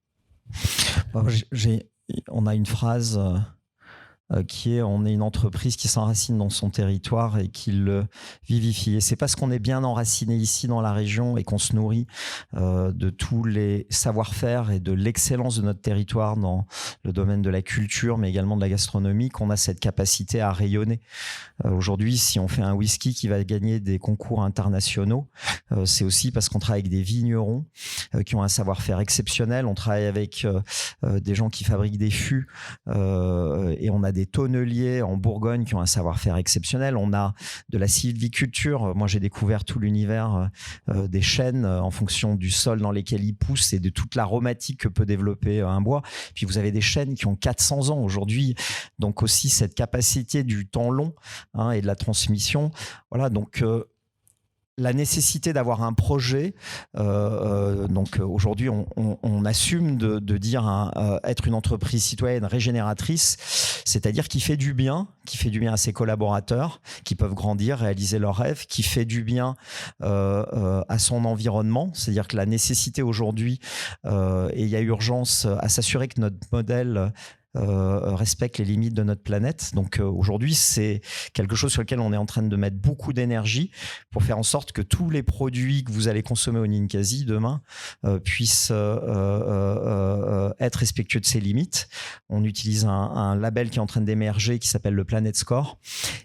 Speaker 4: On a une phrase qui est on est une entreprise qui s'enracine dans son territoire et qui le vivifie. Et c'est parce qu'on est bien enraciné ici dans la région et qu'on se nourrit de tous les savoir-faire et de l'excellence de notre territoire dans le domaine de la culture, mais également de la gastronomie, qu'on a cette capacité à rayonner. Aujourd'hui, si on fait un whisky qui va gagner des concours internationaux, c'est aussi parce qu'on travaille avec des vignerons qui ont un savoir-faire exceptionnel. On travaille avec des gens qui fabriquent des fûts et on a des tonneliers en Bourgogne qui ont un savoir-faire exceptionnel. On a de la sylviculture. Moi, j'ai découvert tout l'univers des chênes en fonction du sol dans lequel ils poussent et de toute l'aromatique que peut développer un bois. Puis vous avez des chênes qui ont 400 ans aujourd'hui. Donc aussi cette capacité du temps long et de la transmission. Voilà, donc la nécessité d'avoir un projet. Donc aujourd'hui, on assume de dire être une entreprise citoyenne régénératrice, c'est-à-dire qui fait du bien à ses collaborateurs, qui peuvent grandir, réaliser leurs rêves, qui fait du bien à son environnement. C'est-à-dire que la nécessité aujourd'hui, et il y a urgence à s'assurer que notre modèle respecte les limites de notre planète. Donc aujourd'hui, c'est quelque chose sur lequel on est en train de mettre beaucoup d'énergie pour faire en sorte que tous les produits que vous allez consommer au Ninkasi demain puissent être respectueux de ces limites. On utilise un label qui est en train d'émerger qui s'appelle le Planet Score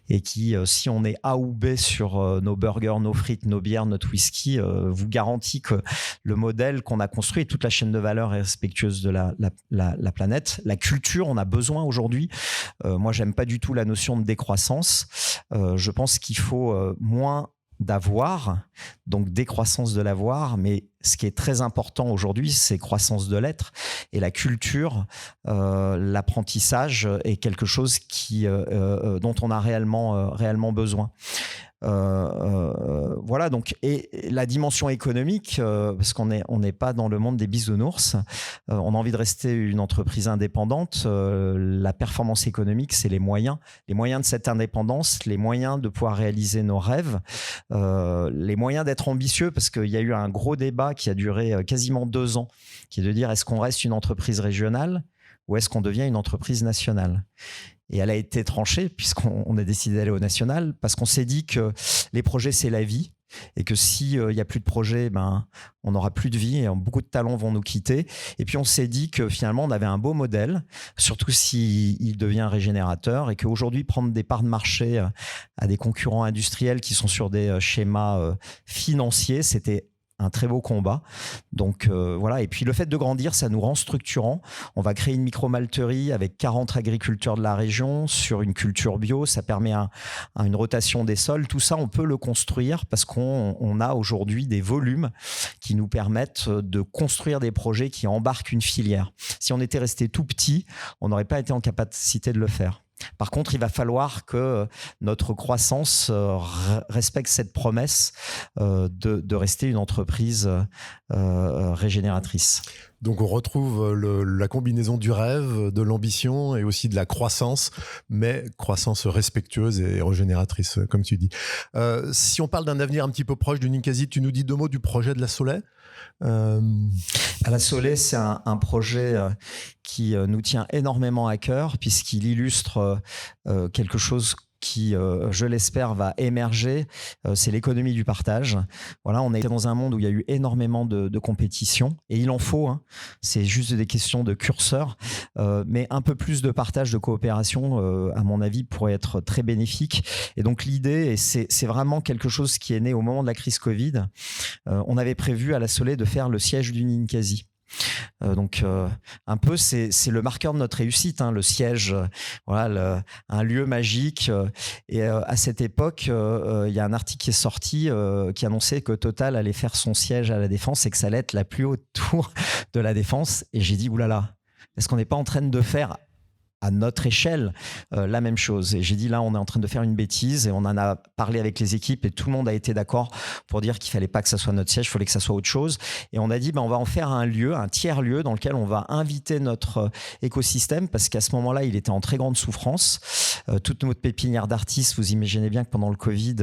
Speaker 4: et qui, si on est A ou B sur nos burgers, nos frites, nos bières, notre whisky, vous garantit que le modèle qu'on a construit et toute la chaîne de valeur est respectueuse de la planète. La culture, on a besoin aujourd'hui. Moi, j'aime pas du tout la notion de décroissance. Je pense qu'il faut moins d'avoir, donc décroissance de l'avoir, mais ce qui est très important aujourd'hui, c'est croissance de l'être. Et la culture, l'apprentissage est quelque chose dont on a réellement besoin. Voilà, donc, et la dimension économique, parce qu'on n'est pas dans le monde des bisounours, on a envie de rester une entreprise indépendante. La performance économique, c'est les moyens de cette indépendance, les moyens de pouvoir réaliser nos rêves, les moyens d'être ambitieux, parce qu'il y a eu un gros débat qui a duré quasiment 2 ans, qui est de dire est-ce qu'on reste une entreprise régionale ou est-ce qu'on devient une entreprise nationale ? Et elle a été tranchée puisqu'on a décidé d'aller au national parce qu'on s'est dit que les projets, c'est la vie et que s'il n'y a plus de projet, on n'aura plus de vie et beaucoup de talents vont nous quitter. Et puis on s'est dit que finalement on avait un beau modèle, surtout s'il devient régénérateur, et qu'aujourd'hui prendre des parts de marché à des concurrents industriels qui sont sur des schémas financiers, c'était un très beau combat. Donc voilà. Et puis le fait de grandir, ça nous rend structurants. On va créer une micro-malterie avec 40 agriculteurs de la région sur une culture bio. Ça permet une rotation des sols. Tout ça, on peut le construire parce qu'on a aujourd'hui des volumes qui nous permettent de construire des projets qui embarquent une filière. Si on était resté tout petit, on n'aurait pas été en capacité de le faire. Par contre, il va falloir que notre croissance respecte cette promesse de rester une entreprise régénératrice.
Speaker 3: Donc on retrouve la combinaison du rêve, de l'ambition et aussi de la croissance, mais croissance respectueuse et régénératrice, comme tu dis. Si on parle d'un avenir un petit peu proche du Ninkasi, tu nous dis 2 mots du projet de la Soleil ?
Speaker 4: La Soleil, c'est un projet qui nous tient énormément à cœur puisqu'il illustre quelque chose qui, je l'espère, va émerger, c'est l'économie du partage. Voilà, on est dans un monde où il y a eu énormément de compétition, et il en faut, hein. C'est juste des questions de curseur, mais un peu plus de partage, de coopération, à mon avis, pourrait être très bénéfique. Et donc l'idée, et c'est vraiment quelque chose qui est né au moment de la crise Covid, on avait prévu à la Soleil de faire le siège du Ninkasi. Donc un peu c'est le marqueur de notre réussite, hein, le siège, voilà, un lieu magique. Et à cette époque, il y a un article qui est sorti qui annonçait que Total allait faire son siège à la Défense et que ça allait être la plus haute tour de la Défense. Et j'ai dit oulala, est-ce qu'on n'est pas en train de faire à notre échelle la même chose? Et j'ai dit là on est en train de faire une bêtise, et on en a parlé avec les équipes et tout le monde a été d'accord pour dire qu'il fallait pas que ça soit notre siège, il fallait que ça soit autre chose. Et on a dit on va en faire un lieu, un tiers lieu dans lequel on va inviter notre écosystème, parce qu'à ce moment-là il était en très grande souffrance. Toute notre pépinière d'artistes, vous imaginez bien que pendant le Covid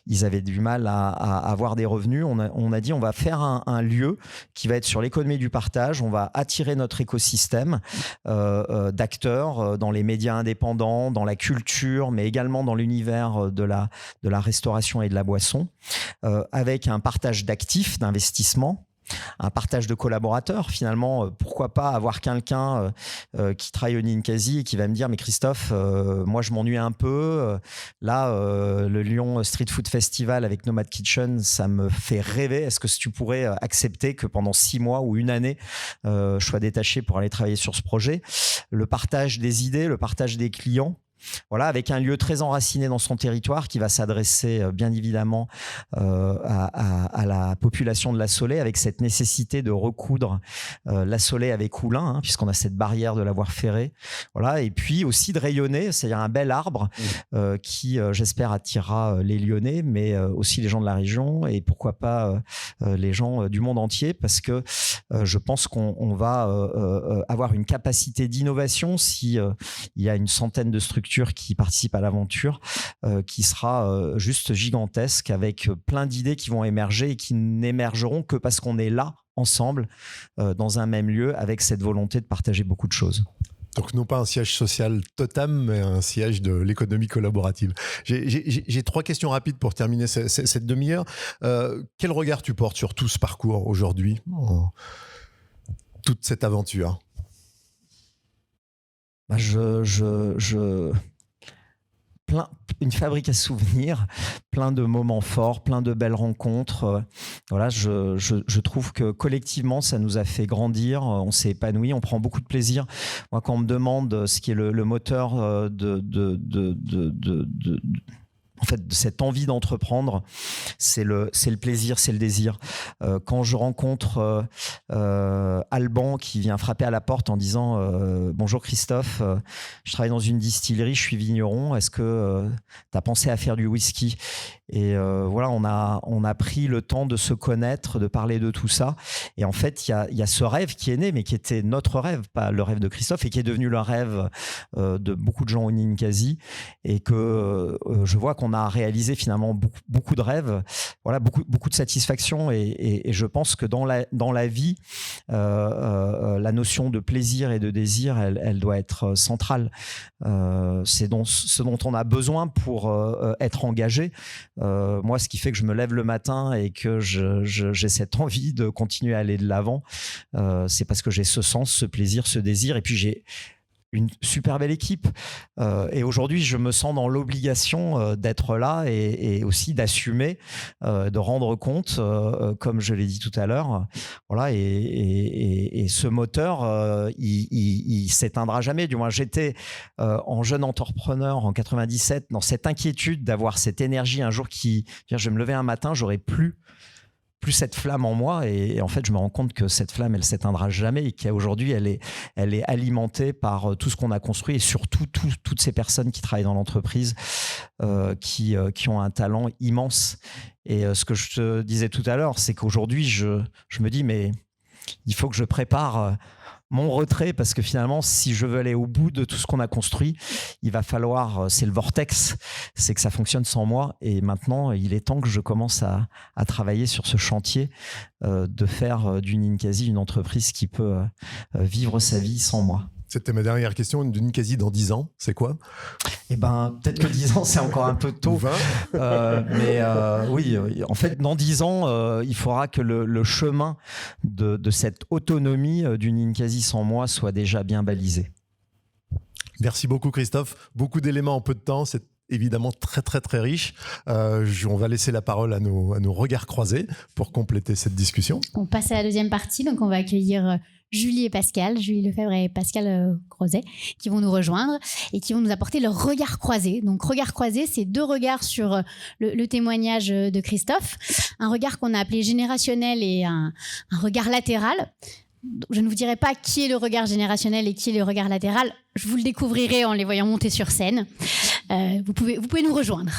Speaker 4: ils avaient du mal à avoir des revenus. On a dit on va faire un lieu qui va être sur l'économie du partage, on va attirer notre écosystème d'acteurs dans les médias indépendants, dans la culture, mais également dans l'univers de la restauration et de la boisson, avec un partage d'actifs, d'investissements, un partage de collaborateurs. Finalement, pourquoi pas avoir quelqu'un qui travaille au Ninkasi et qui va me dire mais Christophe, moi je m'ennuie un peu, là le Lyon Street Food Festival avec Nomad Kitchen, ça me fait rêver, est-ce que tu pourrais accepter que pendant 6 mois ou 1 année je sois détaché pour aller travailler sur ce projet? Le partage des idées, le partage des clients, voilà, avec un lieu très enraciné dans son territoire qui va s'adresser bien évidemment à la population de la Soleil, avec cette nécessité de recoudre la Soleil avec Oulin, hein, puisqu'on a cette barrière de la voie ferrée. Voilà, et puis aussi de rayonner, c'est-à-dire un bel arbre qui, j'espère, attirera les Lyonnais, mais aussi les gens de la région, et pourquoi pas les gens du monde entier, parce que je pense qu'on va avoir une capacité d'innovation si il y a une centaine de structures qui participent à l'aventure, qui sera juste gigantesque, avec plein d'idées qui vont émerger et qui n'émergeront que parce qu'on est là, ensemble, dans un même lieu, avec cette volonté de partager beaucoup de choses.
Speaker 3: Donc non pas un siège social Totem, mais un siège de l'économie collaborative. J'ai 3 questions rapides pour terminer cette demi-heure. Quel regard tu portes sur tout ce parcours aujourd'hui, toute cette aventure?
Speaker 4: Une fabrique à souvenirs, plein de moments forts, plein de belles rencontres. Voilà, je trouve que collectivement, ça nous a fait grandir, on s'est épanoui, on prend beaucoup de plaisir. Moi, quand on me demande ce qui est le moteur en fait, de cette envie d'entreprendre, c'est le plaisir, c'est le désir. Quand je rencontre Alban qui vient frapper à la porte en disant bonjour Christophe, je travaille dans une distillerie, je suis vigneron, est-ce que tu as pensé à faire du whisky? Et voilà, on a pris le temps de se connaître, de parler de tout ça. Et en fait, il y a ce rêve qui est né, mais qui était notre rêve, pas le rêve de Christophe, et qui est devenu le rêve de beaucoup de gens au Ninkasi. Et que je vois qu'on a réalisé finalement beaucoup de rêves, voilà, beaucoup de satisfaction. Et je pense que dans la vie, la notion de plaisir et de désir, elle doit être centrale. C'est ce dont on a besoin pour être engagé. Moi, ce qui fait que je me lève le matin et que j'ai cette envie de continuer à aller de l'avant, c'est parce que j'ai ce sens, ce plaisir, ce désir. Et puis, j'ai une super belle équipe. Et aujourd'hui, je me sens dans l'obligation d'être là et aussi d'assumer, de rendre compte, comme je l'ai dit tout à l'heure. Voilà, et ce moteur, il s'éteindra jamais. Du moins, j'étais en jeune entrepreneur en 97 dans cette inquiétude d'avoir cette énergie un jour je vais me lever un matin, j'aurai plus cette flamme en moi, et en fait je me rends compte que cette flamme elle s'éteindra jamais et qu'aujourd'hui elle est alimentée par tout ce qu'on a construit et surtout toutes ces personnes qui travaillent dans l'entreprise qui ont un talent immense. Et ce que je te disais tout à l'heure, c'est qu'aujourd'hui je me dis mais il faut que je prépare mon retrait, parce que finalement, si je veux aller au bout de tout ce qu'on a construit, il va falloir, c'est le vortex, c'est que ça fonctionne sans moi. Et maintenant, il est temps que je commence à travailler sur ce chantier de faire du Ninkasi une entreprise qui peut vivre sa vie sans moi.
Speaker 3: C'était ma dernière question. Une Ninkasi dans 10 ans, c'est quoi ?
Speaker 4: Eh ben, peut-être que 10 ans, c'est encore un peu tôt.
Speaker 3: 20
Speaker 4: mais oui, en fait, dans 10 ans, il faudra que le chemin de cette autonomie du Ninkasi sans moi soit déjà bien balisé.
Speaker 3: Merci beaucoup, Christophe. Beaucoup d'éléments en peu de temps. C'est évidemment très, très, très riche. On va laisser la parole à nos regards croisés pour compléter cette discussion.
Speaker 2: On passe à la deuxième partie. Donc, on va accueillir Julie et Pascal, Julie Lefebvre et Pascal Crozet, qui vont nous rejoindre et qui vont nous apporter leur regard croisé. Donc, regard croisé, c'est 2 regards sur le témoignage de Christophe. Un regard qu'on a appelé générationnel et un regard latéral. Je ne vous dirai pas qui est le regard générationnel et qui est le regard latéral. Je vous le découvrirai en les voyant monter sur scène. Vous pouvez nous rejoindre.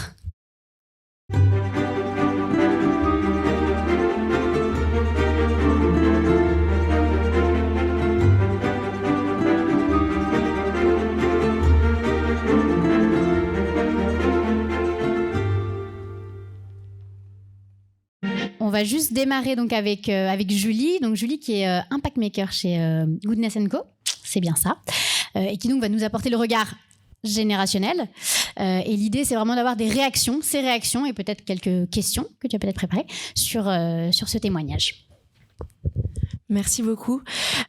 Speaker 2: On va juste démarrer donc avec Julie. Donc Julie qui est Impact Maker chez Goodness & Co. C'est bien ça. Et qui donc va nous apporter le regard générationnel. Et l'idée, c'est vraiment d'avoir ces réactions et peut-être quelques questions que tu as peut-être préparées sur ce témoignage.
Speaker 5: Merci beaucoup.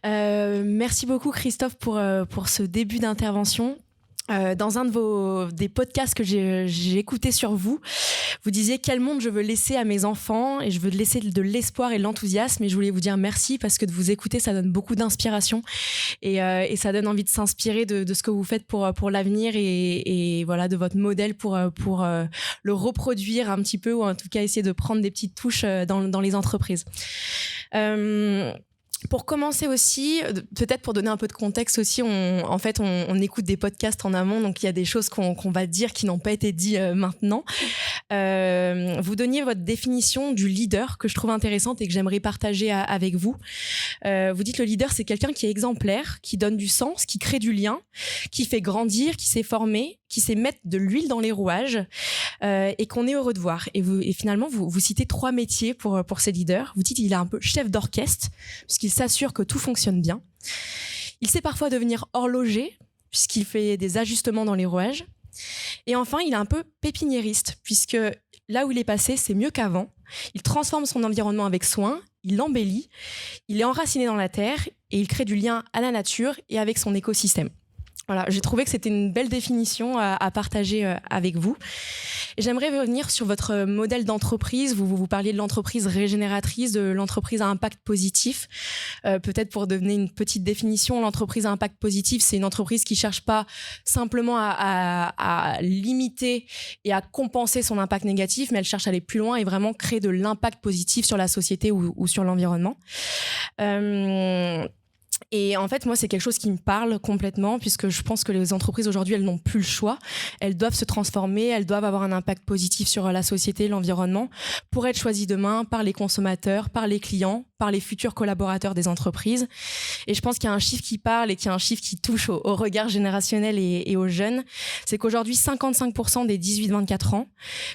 Speaker 5: Merci beaucoup Christophe pour ce début d'intervention. Dans un des podcasts que j'ai écouté sur vous disiez quel monde je veux laisser à mes enfants, et je veux laisser de l'espoir et de l'enthousiasme, et je voulais vous dire merci parce que de vous écouter ça donne beaucoup d'inspiration et ça donne envie de s'inspirer de ce que vous faites pour l'avenir et voilà, de votre modèle pour le reproduire un petit peu, ou en tout cas essayer de prendre des petites touches dans les entreprises. Pour commencer aussi, peut-être pour donner un peu de contexte aussi, on écoute des podcasts en amont, donc il y a des choses qu'on va dire qui n'ont pas été dites maintenant. Vous donniez votre définition du leader que je trouve intéressante et que j'aimerais partager avec vous. Vous dites le leader, c'est quelqu'un qui est exemplaire, qui donne du sens, qui crée du lien, qui fait grandir, qui sait former, qui sait mettre de l'huile dans les rouages et qu'on est heureux de voir. Et finalement, vous citez 3 métiers pour ces leaders. Vous dites qu'il est un peu chef d'orchestre, puisqu'il s'assure que tout fonctionne bien. Il sait parfois devenir horloger, puisqu'il fait des ajustements dans les rouages. Et enfin, il est un peu pépiniériste, puisque là où il est passé, c'est mieux qu'avant. Il transforme son environnement avec soin, il l'embellit, il est enraciné dans la terre et il crée du lien à la nature et avec son écosystème. Voilà, j'ai trouvé que c'était une belle définition à partager avec vous. Et j'aimerais revenir sur votre modèle d'entreprise. Vous parliez de l'entreprise régénératrice, de l'entreprise à impact positif. Peut-être pour donner une petite définition, l'entreprise à impact positif, c'est une entreprise qui ne cherche pas simplement à limiter et à compenser son impact négatif, mais elle cherche à aller plus loin et vraiment créer de l'impact positif sur la société ou sur l'environnement. Et en fait, moi, c'est quelque chose qui me parle complètement, puisque je pense que les entreprises aujourd'hui, elles n'ont plus le choix. Elles doivent se transformer, elles doivent avoir un impact positif sur la société, l'environnement, pour être choisies demain par les consommateurs, par les clients, par les futurs collaborateurs des entreprises. Et je pense qu'il y a un chiffre qui parle et qu'il y a un chiffre qui touche au regard générationnel et aux jeunes. C'est qu'aujourd'hui, 55% des 18-24 ans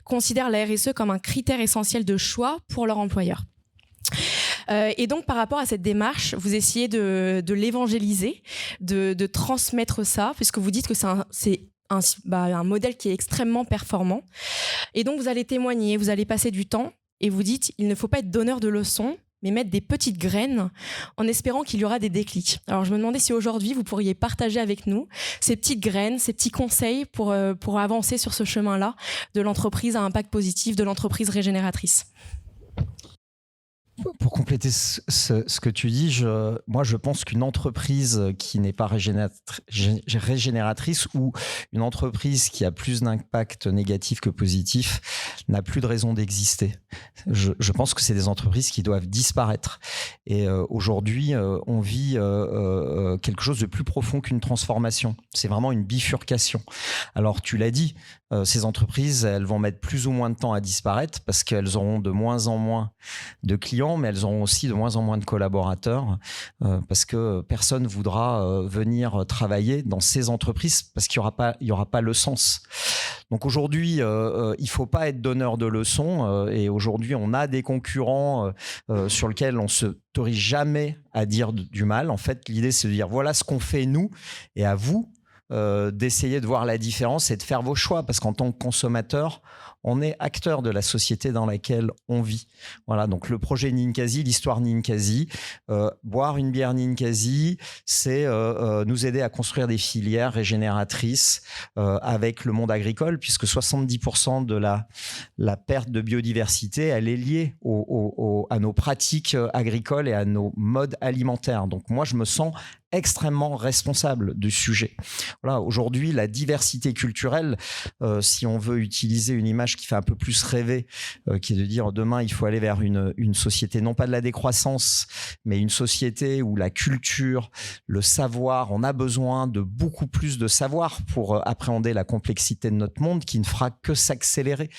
Speaker 5: considèrent la RSE comme un critère essentiel de choix pour leur employeur. Et donc, par rapport à cette démarche, vous essayez de l'évangéliser, de transmettre ça, puisque vous dites que c'est un modèle qui est extrêmement performant. Et donc, vous allez témoigner, vous allez passer du temps et vous dites, il ne faut pas être donneur de leçons, mais mettre des petites graines en espérant qu'il y aura des déclics. Alors, je me demandais si aujourd'hui, vous pourriez partager avec nous ces petites graines, ces petits conseils pour avancer sur ce chemin-là de l'entreprise à impact positif, de l'entreprise régénératrice.
Speaker 4: Pour compléter ce que tu dis, moi je pense qu'une entreprise qui n'est pas régénératrice ou une entreprise qui a plus d'impact négatif que positif n'a plus de raison d'exister. Je pense que c'est des entreprises qui doivent disparaître. Et aujourd'hui, on vit quelque chose de plus profond qu'une transformation. C'est vraiment une bifurcation. Alors tu l'as dit, ces entreprises, elles vont mettre plus ou moins de temps à disparaître parce qu'elles auront de moins en moins de clients, mais elles auront aussi de moins en moins de collaborateurs parce que personne ne voudra venir travailler dans ces entreprises parce qu'il n'y aura pas le sens. Donc aujourd'hui, il ne faut pas être donneur de leçons et aujourd'hui, on a des concurrents sur lesquels on ne s'autorise jamais à dire du mal. En fait, l'idée, c'est de dire voilà ce qu'on fait nous et à vous d'essayer de voir la différence et de faire vos choix parce qu'en tant que consommateur, on est acteur de la société dans laquelle on vit. Voilà, donc le projet Ninkasi, l'histoire Ninkasi, boire une bière Ninkasi, c'est nous aider à construire des filières régénératrices avec le monde agricole, puisque 70% de la perte de biodiversité, elle est liée à nos pratiques agricoles et à nos modes alimentaires. Donc moi, je me sens extrêmement responsable du sujet. Voilà, aujourd'hui, la diversité culturelle, si on veut utiliser une image qui fait un peu plus rêver, qui est de dire demain, il faut aller vers une société, non pas de la décroissance, mais une société où la culture, le savoir, on a besoin de beaucoup plus de savoir pour appréhender la complexité de notre monde qui ne fera que s'accélérer.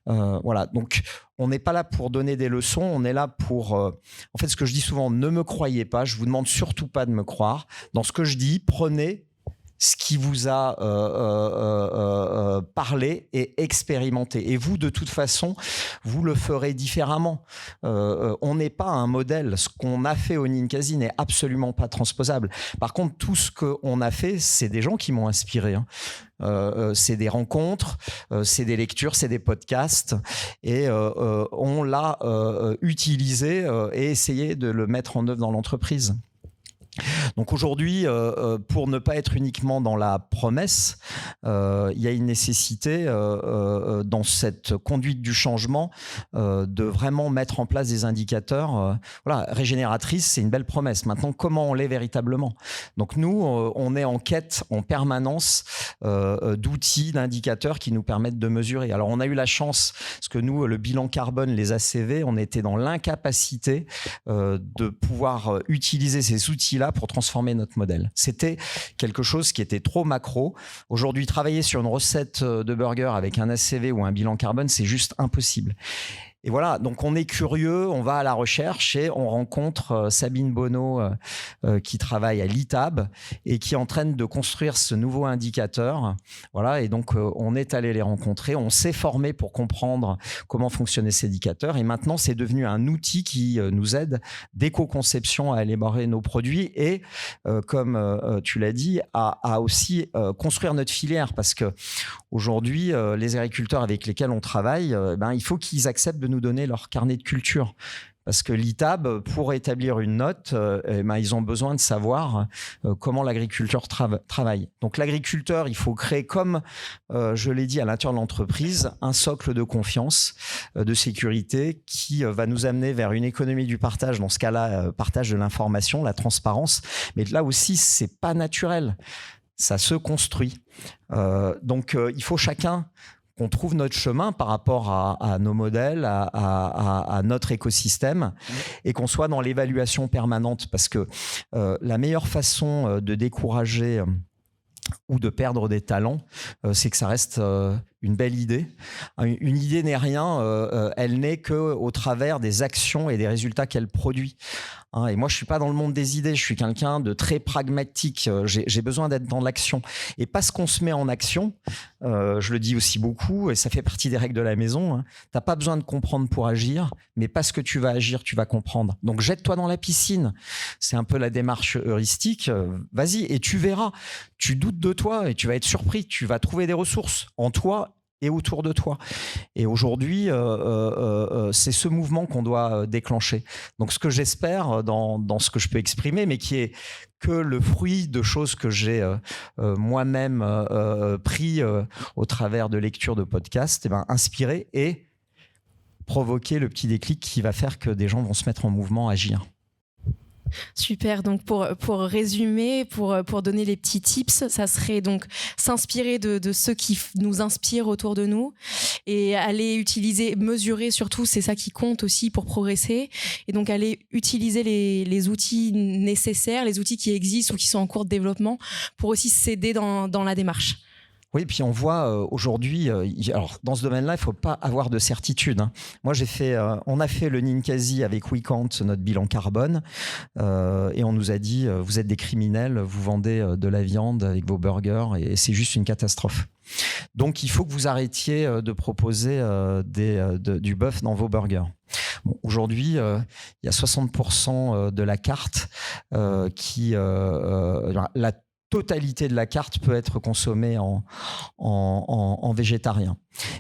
Speaker 4: Voilà, donc on n'est pas là pour donner des leçons, on est là pour... en fait, ce que je dis souvent, ne me croyez pas, je vous demande surtout pas de me croire. Dans ce que je dis, prenez ce qui vous a parlé et expérimenté. Et vous, de toute façon, vous le ferez différemment. On n'est pas un modèle. Ce qu'on a fait au Ninkasi n'est absolument pas transposable. Par contre, tout ce qu'on a fait, c'est des gens qui m'ont inspiré. C'est des rencontres, c'est des lectures, c'est des podcasts. Et on l'a utilisé et essayé de le mettre en œuvre dans l'entreprise. Donc aujourd'hui, pour ne pas être uniquement dans la promesse, il y a une nécessité dans cette conduite du changement de vraiment mettre en place des indicateurs. Voilà, régénératrice, c'est une belle promesse. Maintenant, comment on l'est véritablement? Donc nous, on est en quête en permanence d'outils, d'indicateurs qui nous permettent de mesurer. Alors on a eu la chance, parce que nous, le bilan carbone, les ACV, on était dans l'incapacité de pouvoir utiliser ces outils-là pour transformer notre modèle. C'était quelque chose qui était trop macro. Aujourd'hui, travailler sur une recette de burger avec un ACV ou un bilan carbone, c'est juste impossible. Et voilà, donc on est curieux, on va à la recherche et on rencontre Sabine Bonneau qui travaille à l'ITAB et qui est en train de construire ce nouveau indicateur. Voilà, et donc on est allé les rencontrer, on s'est formé pour comprendre comment fonctionnait cet indicateur et maintenant c'est devenu un outil qui nous aide d'éco-conception à élaborer nos produits et comme tu l'as dit, à aussi construire notre filière parce que aujourd'hui les agriculteurs avec lesquels on travaille, il faut qu'ils acceptent de nous donner leur carnet de culture. Parce que l'ITAB, pour établir une note, ils ont besoin de savoir comment l'agriculteur travaille. Donc l'agriculteur, il faut créer, comme je l'ai dit à l'intérieur de l'entreprise, un socle de confiance, de sécurité qui va nous amener vers une économie du partage, dans ce cas-là, partage de l'information, la transparence. Mais là aussi, c'est pas naturel. Ça se construit. Donc il faut chacun qu'on trouve notre chemin par rapport à nos modèles, à notre écosystème et qu'on soit dans l'évaluation permanente parce que la meilleure façon de décourager ou de perdre des talents, c'est que ça reste une belle idée. Une idée n'est rien, elle n'est qu'au travers des actions et des résultats qu'elle produit. Et moi, je suis pas dans le monde des idées, je suis quelqu'un de très pragmatique. J'ai besoin d'être dans l'action. Et parce qu'on se met en action, je le dis aussi beaucoup, et ça fait partie des règles de la maison, t'as pas besoin de comprendre pour agir, mais parce que tu vas agir, tu vas comprendre. Donc jette-toi dans la piscine. C'est un peu la démarche heuristique. Vas-y, et tu verras. Tu doutes de toi et tu vas être surpris. Tu vas trouver des ressources en toi et autour de toi. Et aujourd'hui, c'est ce mouvement qu'on doit déclencher. Donc, ce que j'espère dans ce que je peux exprimer, mais qui est que le fruit de choses que j'ai moi-même pris au travers de lectures de podcasts, inspirer et provoquer le petit déclic qui va faire que des gens vont se mettre en mouvement, agir.
Speaker 5: Super, donc pour résumer, pour donner les petits tips, ça serait donc s'inspirer de ceux qui nous inspirent autour de nous et aller utiliser, mesurer surtout, c'est ça qui compte aussi pour progresser, et donc aller utiliser les outils nécessaires, les outils qui existent ou qui sont en cours de développement pour aussi s'aider dans la démarche.
Speaker 4: Oui, puis on voit aujourd'hui, alors dans ce domaine-là, il ne faut pas avoir de certitude. Moi, on a fait le Ninkasi avec WeCount, notre bilan carbone, et on nous a dit, vous êtes des criminels, vous vendez de la viande avec vos burgers, et c'est juste une catastrophe. Donc, il faut que vous arrêtiez de proposer du bœuf dans vos burgers. Bon, aujourd'hui, il y a 60% de la carte la totalité de la carte peut être consommée en végétarien.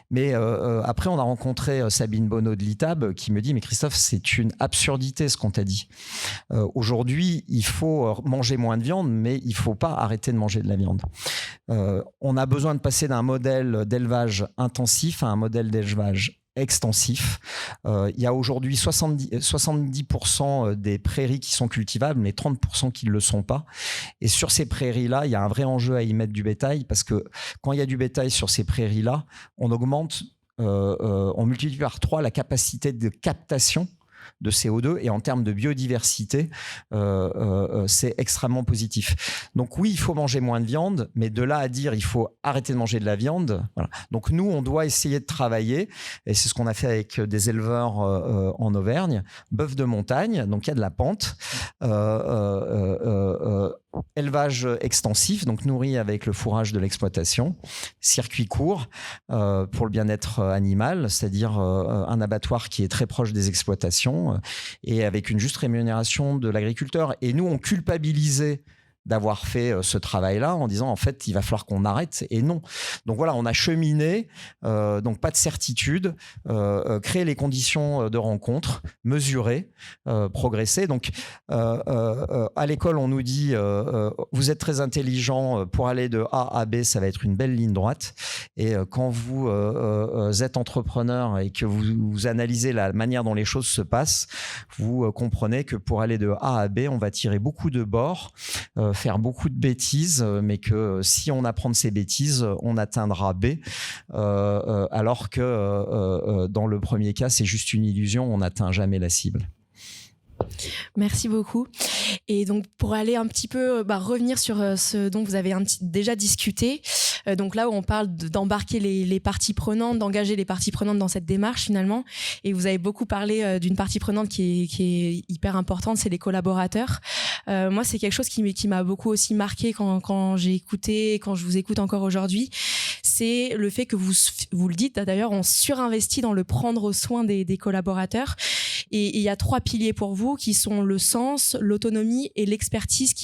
Speaker 4: Mais après, on a rencontré Sabine Bonneau de l'ITAB qui me dit « Mais Christophe, c'est une absurdité ce qu'on t'a dit. Aujourd'hui, il faut manger moins de viande, mais il ne faut pas arrêter de manger de la viande. On a besoin de passer d'un modèle d'élevage intensif à un modèle d'élevage extensif. Il y a aujourd'hui 70% des prairies qui sont cultivables, mais 30% qui ne le sont pas. Et sur ces prairies-là, il y a un vrai enjeu à y mettre du bétail, parce que quand il y a du bétail sur ces prairies-là, on multiplie par 3 la capacité de captation de CO2, et en termes de biodiversité, c'est extrêmement positif. Donc oui, il faut manger moins de viande, mais de là à dire il faut arrêter de manger de la viande, voilà. Donc nous, on doit essayer de travailler, et c'est ce qu'on a fait avec des éleveurs en Auvergne, bœuf de montagne, donc il y a de la pente, élevage extensif, donc nourri avec le fourrage de l'exploitation, circuit court pour le bien-être animal, c'est-à-dire un abattoir qui est très proche des exploitations et avec une juste rémunération de l'agriculteur. Et nous, on culpabilisait d'avoir fait ce travail-là en disant en fait il va falloir qu'on arrête, et non. Donc voilà, on a cheminé, donc pas de certitude, créer les conditions de rencontre, mesurer, progresser. Donc à l'école on nous dit vous êtes très intelligent, pour aller de A à B ça va être une belle ligne droite, et quand vous êtes entrepreneur et que vous analysez la manière dont les choses se passent, vous comprenez que pour aller de A à B on va tirer beaucoup de bords, faire beaucoup de bêtises, mais que si on apprend de ces bêtises, on atteindra B, alors que dans le premier cas, c'est juste une illusion, on n'atteint jamais la cible.
Speaker 5: Merci beaucoup. Et donc, pour aller un petit peu revenir sur ce dont vous avez déjà discuté, donc là où on parle d'embarquer les parties prenantes, d'engager les parties prenantes dans cette démarche finalement, et vous avez beaucoup parlé d'une partie prenante qui est hyper importante, c'est les collaborateurs. Moi, c'est quelque chose qui m'a beaucoup aussi marqué quand j'ai écouté, quand je vous écoute encore aujourd'hui, c'est le fait que vous le dites d'ailleurs, on surinvestit dans le prendre soin des collaborateurs. Et il y a 3 piliers pour vous qui sont le sens, l'autonomie et l'expertise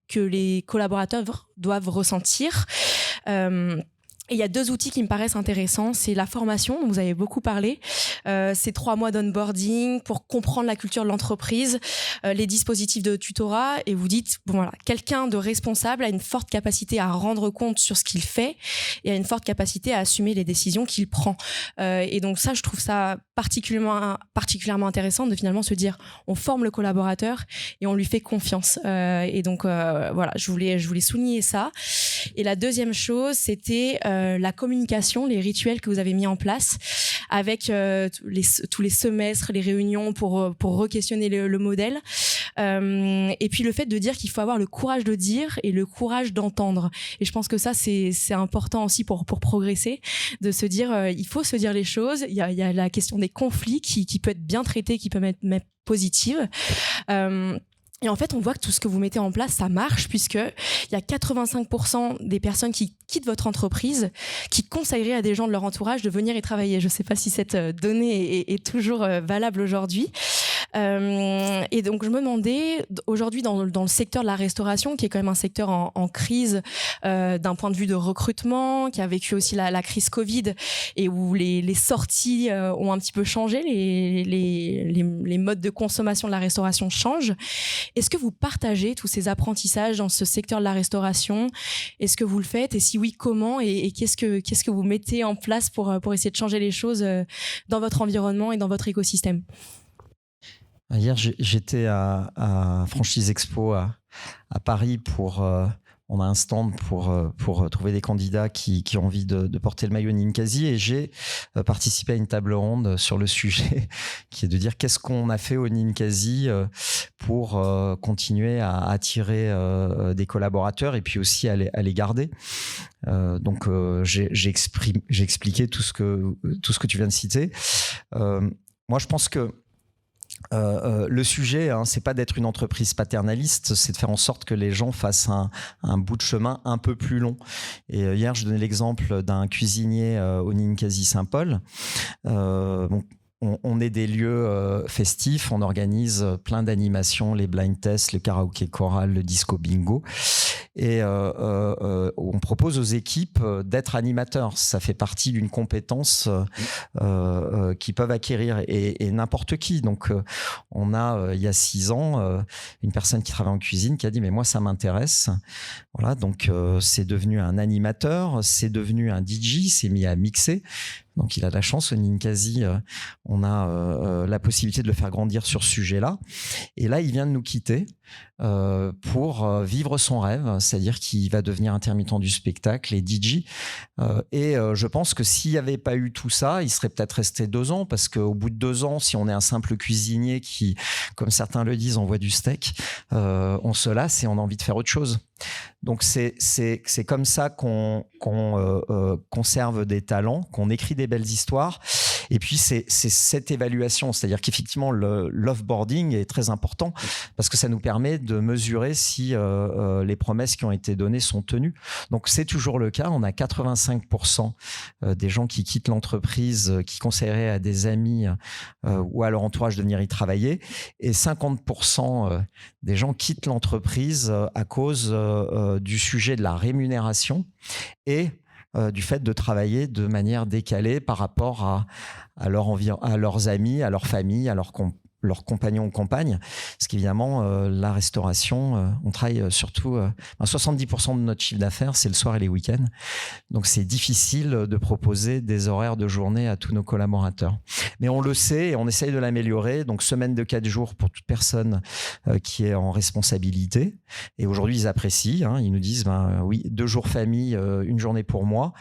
Speaker 5: que les collaborateurs doivent ressentir. Et il y a 2 outils qui me paraissent intéressants, c'est la formation dont vous avez beaucoup parlé, c'est 3 mois d'onboarding pour comprendre la culture de l'entreprise, les dispositifs de tutorat, et vous dites bon voilà, quelqu'un de responsable a une forte capacité à rendre compte sur ce qu'il fait et a une forte capacité à assumer les décisions qu'il prend. Et donc ça, je trouve ça particulièrement intéressant de finalement se dire on forme le collaborateur et on lui fait confiance. Et donc voilà, je voulais souligner ça. Et la deuxième chose, c'était la communication, les rituels que vous avez mis en place avec tous les semestres, les réunions pour re-questionner le modèle. Et puis le fait de dire qu'il faut avoir le courage de dire et le courage d'entendre. Et je pense que ça, c'est important aussi pour progresser, de se dire, il faut se dire les choses. Il y a la question des conflits qui peut être bien traitée, qui peut être même positive. Et en fait, on voit que tout ce que vous mettez en place, ça marche, puisque il y a 85% des personnes qui quittent votre entreprise, qui conseilleraient à des gens de leur entourage de venir y travailler. Je ne sais pas si cette donnée est toujours valable aujourd'hui. Et donc, je me demandais, aujourd'hui, dans le secteur de la restauration, qui est quand même un secteur en crise d'un point de vue de recrutement, qui a vécu aussi la crise Covid, et où les sorties ont un petit peu changé, les modes de consommation de la restauration changent. Est-ce que vous partagez tous ces apprentissages dans ce secteur de la restauration? Est-ce que vous le faites? Et si oui, comment? Et qu'est-ce que vous mettez en place pour essayer de changer les choses dans votre environnement et dans votre écosystème?
Speaker 4: Hier, j'étais à Franchise Expo à Paris pour... on a un stand pour trouver des candidats qui ont envie de porter le maillot Ninkasi, et j'ai participé à une table ronde sur le sujet qui est de dire qu'est-ce qu'on a fait au Ninkasi pour continuer à attirer des collaborateurs et puis aussi à les garder. Donc j'ai expliqué tout ce que tu viens de citer. Moi, je pense que le sujet, c'est pas d'être une entreprise paternaliste, c'est de faire en sorte que les gens fassent un bout de chemin un peu plus long. Et hier, je donnais l'exemple d'un cuisinier au Ninkasi Saint-Paul. On est des lieux festifs, on organise plein d'animations, les blind tests, le karaoké choral, le disco bingo. Et on propose aux équipes d'être animateurs. Ça fait partie d'une compétence qu'ils peuvent acquérir, et n'importe qui. Donc, on a, il y a 6 ans, une personne qui travaille en cuisine qui a dit « mais moi, ça m'intéresse ». Voilà, donc c'est devenu un animateur, c'est devenu un DJ, s'est mis à mixer. Donc, il a de la chance, au Ninkasi, on a la possibilité de le faire grandir sur ce sujet-là. Et là, il vient de nous quitter pour vivre son rêve, c'est-à-dire qu'il va devenir intermittent du spectacle et DJ. Et je pense que s'il n'y avait pas eu tout ça, il serait peut-être resté 2 ans, parce qu'au bout de 2 ans, si on est un simple cuisinier qui, comme certains le disent, envoie du steak, on se lasse et on a envie de faire autre chose. Donc c'est comme ça qu'on conserve des talents, qu'on écrit des belles histoires. Et puis c'est cette évaluation, c'est-à-dire qu'effectivement l'offboarding est très important, parce que ça nous permet de mesurer si les promesses qui ont été données sont tenues. Donc c'est toujours le cas, on a 85% des gens qui quittent l'entreprise, qui conseilleraient à des amis ou à leur entourage de venir y travailler, et 50% des gens quittent l'entreprise à cause du sujet de la rémunération et du fait de travailler de manière décalée par rapport à leurs amis, à leur famille, à leurs compagnons ou compagnes. Parce qu'évidemment, la restauration, on travaille surtout... 70% de notre chiffre d'affaires, c'est le soir et les week-ends. Donc, c'est difficile de proposer des horaires de journée à tous nos collaborateurs. Mais on le sait et on essaye de l'améliorer. Donc, semaine de 4 jours pour toute personne qui est en responsabilité. Et aujourd'hui, ils apprécient. Ils nous disent, oui, 2 jours famille, 1 journée pour moi.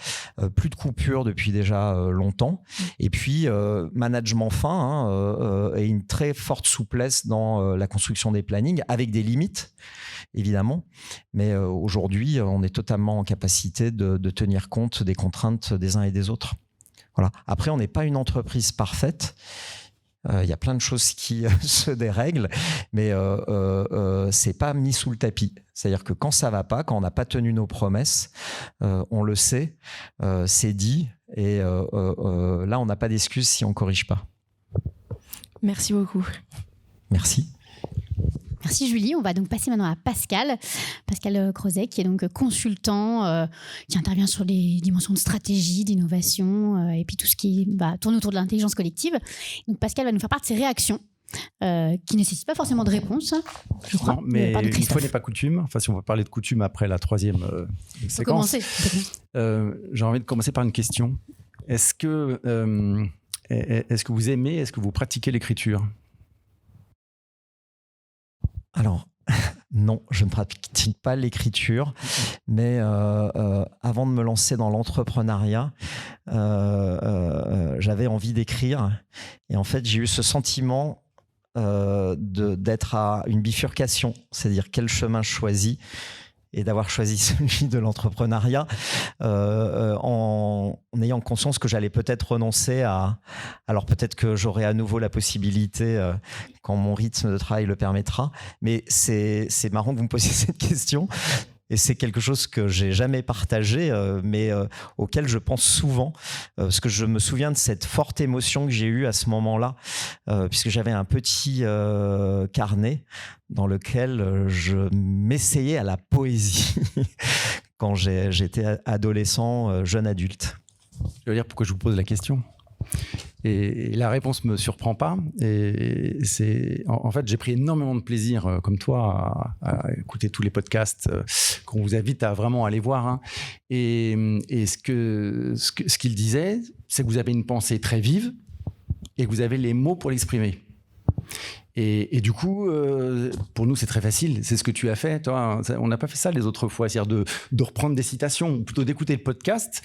Speaker 4: Plus de coupure depuis déjà longtemps. Et puis, management fin et une très forte souplesse dans la construction des plannings, avec des limites, évidemment. Mais aujourd'hui, on est totalement en capacité de tenir compte des contraintes des uns et des autres. Voilà. Après, on n'est pas une entreprise parfaite. Il y a plein de choses qui se dérèglent, mais c'est pas mis sous le tapis. C'est-à-dire que quand ça va pas, quand on n'a pas tenu nos promesses, on le sait, c'est dit, et là, on n'a pas d'excuse si on corrige pas.
Speaker 5: Merci beaucoup.
Speaker 4: Merci.
Speaker 2: Merci Julie. On va donc passer maintenant à Pascal Crozet, qui est donc consultant, qui intervient sur les dimensions de stratégie, d'innovation, et puis tout ce qui tourne autour de l'intelligence collective. Donc Pascal va nous faire part de ses réactions, qui ne nécessite pas forcément de réponse, je crois.
Speaker 6: Non, mais une fois n'est pas coutume. Enfin, si on veut parler de coutume après la 3e séquence. J'ai envie de commencer par une question. Est-ce que vous aimez, est-ce que vous pratiquez l'écriture ?
Speaker 4: Alors, non, je ne pratique pas l'écriture, mais avant de me lancer dans l'entrepreneuriat, j'avais envie d'écrire. Et en fait, j'ai eu ce sentiment d'être à une bifurcation, c'est-à-dire quel chemin je choisis, et d'avoir choisi celui de l'entrepreneuriat en ayant conscience que j'allais peut-être renoncer à... Alors peut-être que j'aurai à nouveau la possibilité quand mon rythme de travail le permettra, mais c'est marrant que vous me posiez cette question. Et c'est quelque chose que j'ai jamais partagé, mais auquel je pense souvent, parce que je me souviens de cette forte émotion que j'ai eue à ce moment-là, puisque j'avais un petit carnet dans lequel je m'essayais à la poésie quand j'étais adolescent, jeune adulte.
Speaker 6: Je veux dire pourquoi je vous pose la question. Et la réponse me surprend pas. Et c'est, en fait, j'ai pris énormément de plaisir, comme toi, à écouter tous les podcasts qu'on vous invite à vraiment aller voir. Hein. Et ce qu'il disait, c'est que vous avez une pensée très vive et que vous avez les mots pour l'exprimer. Et du coup, pour nous, c'est très facile. C'est ce que tu as fait, toi. On n'a pas fait ça les autres fois, c'est-à-dire de reprendre des citations, ou plutôt d'écouter le podcast,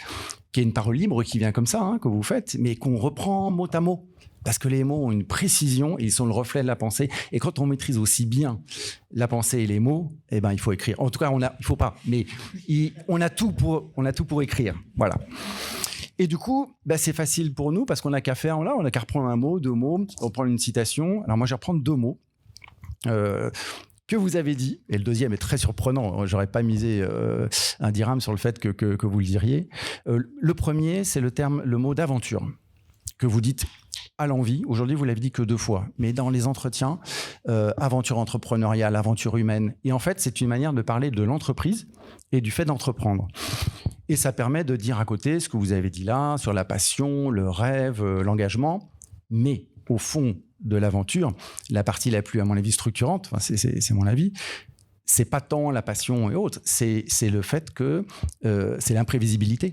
Speaker 6: qui est une parole libre qui vient comme ça, hein, que vous faites, mais qu'on reprend mot à mot. Parce que les mots ont une précision et ils sont le reflet de la pensée. Et quand on maîtrise aussi bien la pensée et les mots, eh ben, il faut écrire. En tout cas, il faut pas, mais on a tout pour écrire. Voilà. Et du coup, c'est facile pour nous parce qu'on n'a qu'à faire, là, on n'a qu'à reprendre un mot, 2 mots, reprendre une citation. Alors moi, je vais reprendre 2 mots que vous avez dit. Et le deuxième est très surprenant. J'aurais pas misé un dirham sur le fait que vous le diriez. Le premier, c'est le mot d'aventure que vous dites à l'envie. Aujourd'hui, vous l'avez dit que 2 fois. Mais dans les entretiens, aventure entrepreneuriale, aventure humaine. Et en fait, c'est une manière de parler de l'entreprise et du fait d'entreprendre. Et ça permet de dire à côté ce que vous avez dit là, sur la passion, le rêve, l'engagement. Mais au fond de l'aventure, la partie la plus, à mon avis, structurante, c'est mon avis, c'est pas tant la passion et autres, c'est le fait que c'est l'imprévisibilité.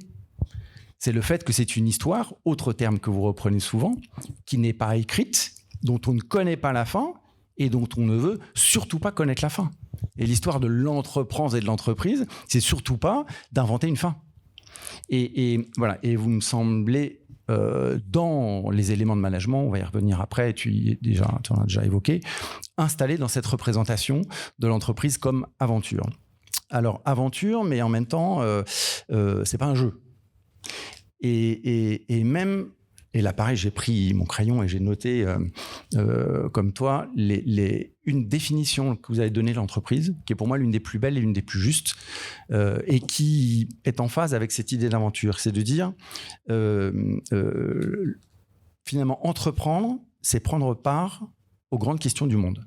Speaker 6: C'est le fait que c'est une histoire, autre terme que vous reprenez souvent, qui n'est pas écrite, dont on ne connaît pas la fin et dont on ne veut surtout pas connaître la fin. Et l'histoire de l'entreprendre et de l'entreprise, c'est surtout pas d'inventer une fin. Et voilà. Et vous me semblez, dans les éléments de management, on va y revenir après, tu en as déjà évoqué, installé dans cette représentation de l'entreprise comme aventure. Alors, aventure, mais en même temps, c'est pas un jeu. Et même... Et là, pareil, j'ai pris mon crayon et j'ai noté, comme toi, une définition que vous avez donnée de l'entreprise, qui est pour moi l'une des plus belles et l'une des plus justes, et qui est en phase avec cette idée d'aventure. C'est de dire, finalement, entreprendre, c'est prendre part aux grandes questions du monde.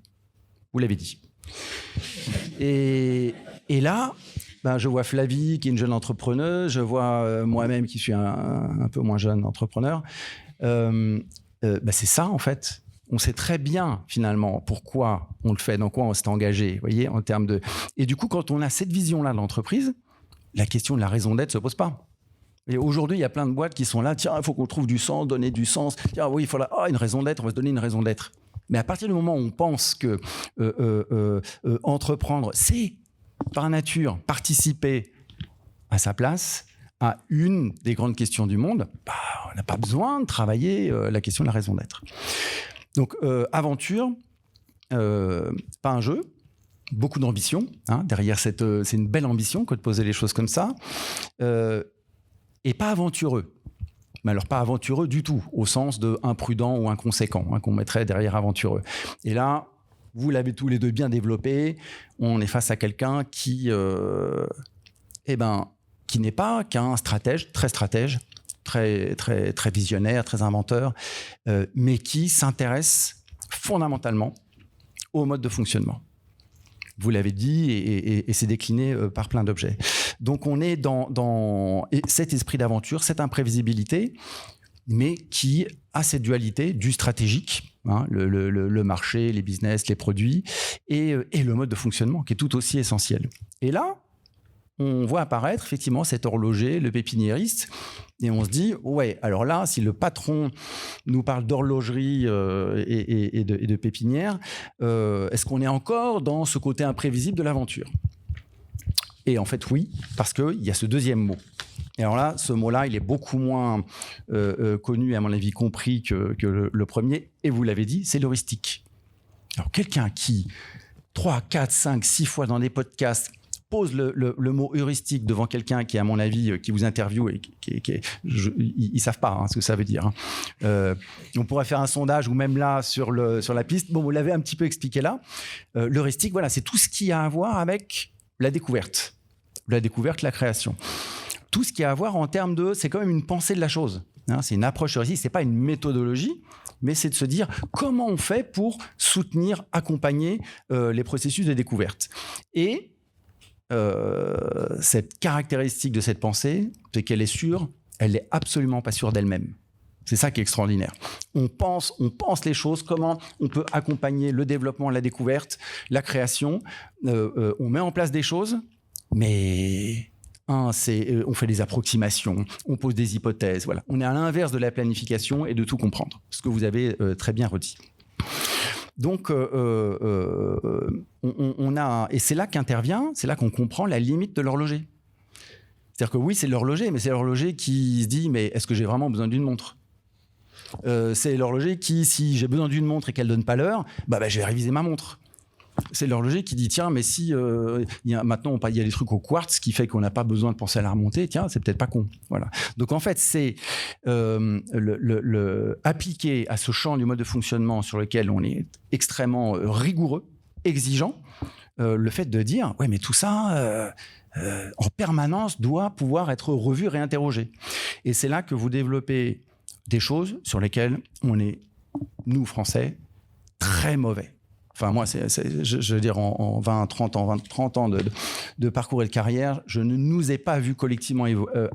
Speaker 6: Vous l'avez dit. Et là... je vois Flavie, qui est une jeune entrepreneuse. Je vois moi-même, qui suis un peu moins jeune entrepreneur. C'est ça, en fait. On sait très bien, finalement, pourquoi on le fait, dans quoi on s'est engagé, vous voyez, en termes de... Et du coup, quand on a cette vision-là de l'entreprise, la question de la raison d'être ne se pose pas. Et aujourd'hui, il y a plein de boîtes qui sont là. Tiens, il faut qu'on trouve du sens, donner du sens. Tiens, oui, il faut une raison d'être, on va se donner une raison d'être. Mais à partir du moment où on pense que entreprendre, c'est... par nature, participer à sa place à une des grandes questions du monde, on n'a pas besoin de travailler la question de la raison d'être. Donc, aventure, pas un jeu, beaucoup d'ambition. Hein, derrière, c'est une belle ambition que de poser les choses comme ça. Et pas aventureux. Mais alors, pas aventureux du tout, au sens de imprudent ou inconséquent, hein, qu'on mettrait derrière aventureux. Et là... vous l'avez tous les deux bien développé. On est face à quelqu'un qui n'est pas qu'un stratège, très, très, très visionnaire, très inventeur, mais qui s'intéresse fondamentalement au mode de fonctionnement. Vous l'avez dit, et c'est décliné par plein d'objets. Donc, on est dans cet esprit d'aventure, cette imprévisibilité, mais qui a cette dualité du stratégique, hein, le marché, les business, les produits, et le mode de fonctionnement, qui est tout aussi essentiel. Et là, on voit apparaître effectivement cet horloger, le pépiniériste, et on se dit, ouais, alors là, si le patron nous parle d'horlogerie et de pépinière, est-ce qu'on est encore dans ce côté imprévisible de l'aventure ? Et en fait, oui, parce qu'il y a ce deuxième mot. Et alors là, ce mot-là, il est beaucoup moins connu, à mon avis, compris que le premier. Et vous l'avez dit, c'est l'heuristique. Alors, quelqu'un qui, 3, 4, 5, 6 fois dans des podcasts, pose le mot heuristique devant quelqu'un qui, à mon avis, qui vous interviewe et ils savent pas ce que ça veut dire. On pourrait faire un sondage ou même là sur la piste. Bon, vous l'avez un petit peu expliqué là. L'heuristique, voilà, c'est tout ce qui a à voir avec la découverte, la création. Tout ce qui a à voir en termes de, c'est quand même une pensée de la chose. C'est une approche heuristique, c'est pas une méthodologie, mais c'est de se dire comment on fait pour soutenir, accompagner les processus de découverte. Et cette caractéristique de cette pensée, c'est qu'elle est sûre, elle n'est absolument pas sûre d'elle-même. C'est ça qui est extraordinaire. On pense les choses, comment on peut accompagner le développement, la découverte, la création. On met en place des choses, mais on fait des approximations, on pose des hypothèses. Voilà. On est à l'inverse de la planification et de tout comprendre, ce que vous avez très bien redit. Donc, et c'est là qu'intervient, c'est là qu'on comprend la limite de l'horloger. C'est-à-dire que oui, c'est l'horloger, mais c'est l'horloger qui se dit, mais est-ce que j'ai vraiment besoin d'une montre ? C'est l'horloger qui, si j'ai besoin d'une montre et qu'elle ne donne pas l'heure, je vais réviser ma montre. C'est l'horloger qui dit, tiens, mais si maintenant il y a des trucs au quartz qui fait qu'on n'a pas besoin de penser à la remonter, tiens, c'est peut-être pas con. Voilà. Donc en fait, c'est appliquer à ce champ du mode de fonctionnement sur lequel on est extrêmement rigoureux, exigeant, le fait de dire, ouais, mais tout ça, en permanence, doit pouvoir être revu, réinterrogé. Et c'est là que vous développez des choses sur lesquelles on est, nous, Français, très mauvais. Enfin, moi, je veux dire, en 30 ans de parcours et de carrière, je ne nous ai pas vu collectivement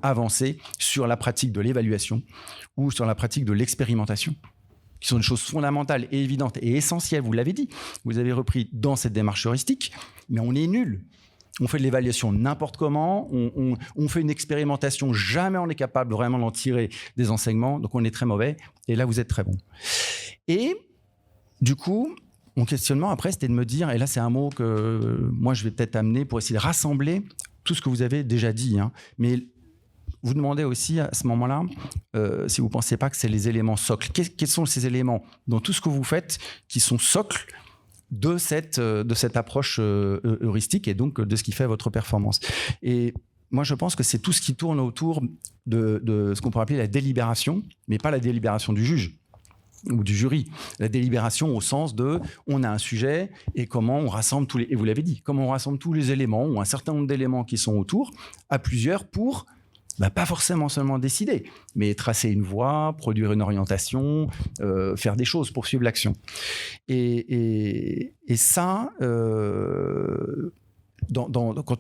Speaker 6: avancer sur la pratique de l'évaluation ou sur la pratique de l'expérimentation, qui sont des choses fondamentales et évidentes et essentielles, vous l'avez dit. Vous avez repris dans cette démarche heuristique, mais on est nul. On fait de l'évaluation n'importe comment, on fait une expérimentation, jamais on est capable vraiment d'en tirer des enseignements, donc on est très mauvais, et là, vous êtes très bon. Et du coup, mon questionnement après, c'était de me dire, et là c'est un mot que moi je vais peut-être amener pour essayer de rassembler tout ce que vous avez déjà dit, mais vous demandez aussi à ce moment-là si vous ne pensez pas que c'est les éléments socles. Quels sont ces éléments dans tout ce que vous faites qui sont socles de cette approche heuristique et donc de ce qui fait votre performance? Et moi, je pense que c'est tout ce qui tourne autour de ce qu'on pourrait appeler la délibération, mais pas la délibération du juge ou du jury. La délibération au sens de on a un sujet et comment on rassemble tous les... Et vous l'avez dit, comment on rassemble tous les éléments ou un certain nombre d'éléments qui sont autour à plusieurs pour pas forcément seulement décider, mais tracer une voie, produire une orientation, faire des choses, poursuivre l'action. Et ça... quand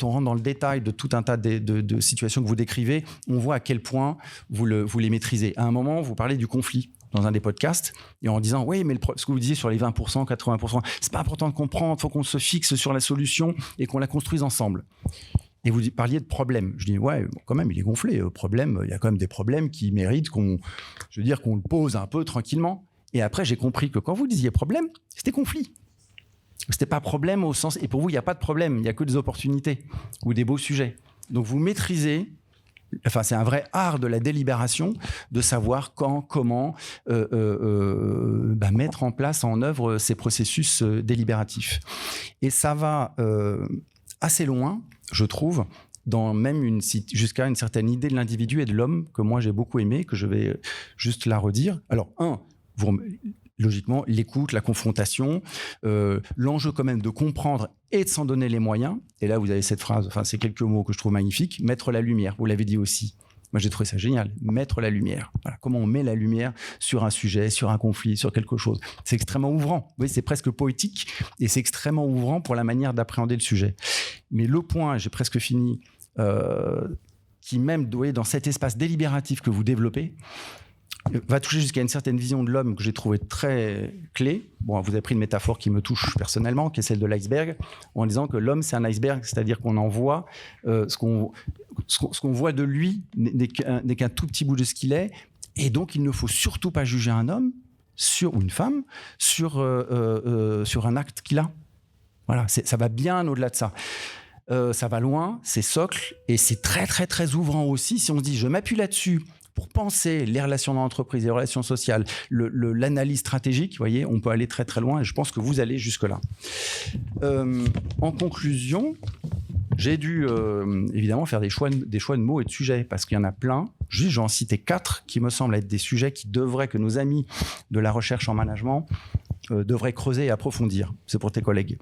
Speaker 6: on rentre dans le détail de tout un tas de situations que vous décrivez, on voit à quel point vous les maîtrisez. À un moment, vous parlez du conflit dans un des podcasts, et en disant, oui, mais ce que vous disiez sur les 20%, 80%, c'est pas important de comprendre, il faut qu'on se fixe sur la solution et qu'on la construise ensemble. Et vous parliez de problème. Je dis, ouais, bon, quand même, il est gonflé. Problème, il y a quand même des problèmes qui méritent qu'on le pose un peu tranquillement. Et après, j'ai compris que quand vous disiez problème, c'était conflit. C'était pas problème au sens... Et pour vous, il n'y a pas de problème, il n'y a que des opportunités ou des beaux sujets. Donc, vous maîtrisez... Enfin, c'est un vrai art de la délibération, de savoir quand, comment mettre en place, en œuvre ces processus délibératifs. Et ça va assez loin, je trouve, dans même jusqu'à une certaine idée de l'individu et de l'homme que moi j'ai beaucoup aimé, que je vais juste la redire. Alors, logiquement, l'écoute, la confrontation, l'enjeu quand même de comprendre et de s'en donner les moyens. Et là, vous avez cette phrase, enfin, ces quelques mots que je trouve magnifiques, mettre la lumière. Vous l'avez dit aussi. Moi, j'ai trouvé ça génial. Mettre la lumière. Voilà. Comment on met la lumière sur un sujet, sur un conflit, sur quelque chose. C'est extrêmement ouvrant. Vous voyez, c'est presque poétique et c'est extrêmement ouvrant pour la manière d'appréhender le sujet. Mais le point, j'ai presque fini, qui même, vous voyez, dans cet espace délibératif que vous développez, va toucher jusqu'à une certaine vision de l'homme que j'ai trouvée très clé. Bon, vous avez pris une métaphore qui me touche personnellement, qui est celle de l'iceberg, en disant que l'homme, c'est un iceberg, c'est-à-dire qu'on en voit ce qu'on voit de lui n'est qu'un tout petit bout de ce qu'il est, et donc il ne faut surtout pas juger un homme ou une femme sur un acte qu'il a. Voilà, ça va bien au-delà de ça. Ça va loin, c'est socle, et c'est très, très, très ouvrant aussi. Si on se dit, je m'appuie là-dessus pour penser les relations dans l'entreprise, les relations sociales, l'analyse stratégique, vous voyez, on peut aller très très loin et je pense que vous allez jusque-là. En conclusion, j'ai dû évidemment faire des choix de mots et de sujets parce qu'il y en a plein. Juste, j'en citais 4 qui me semblent être des sujets que nos amis de la recherche en management devraient creuser et approfondir. C'est pour tes collègues.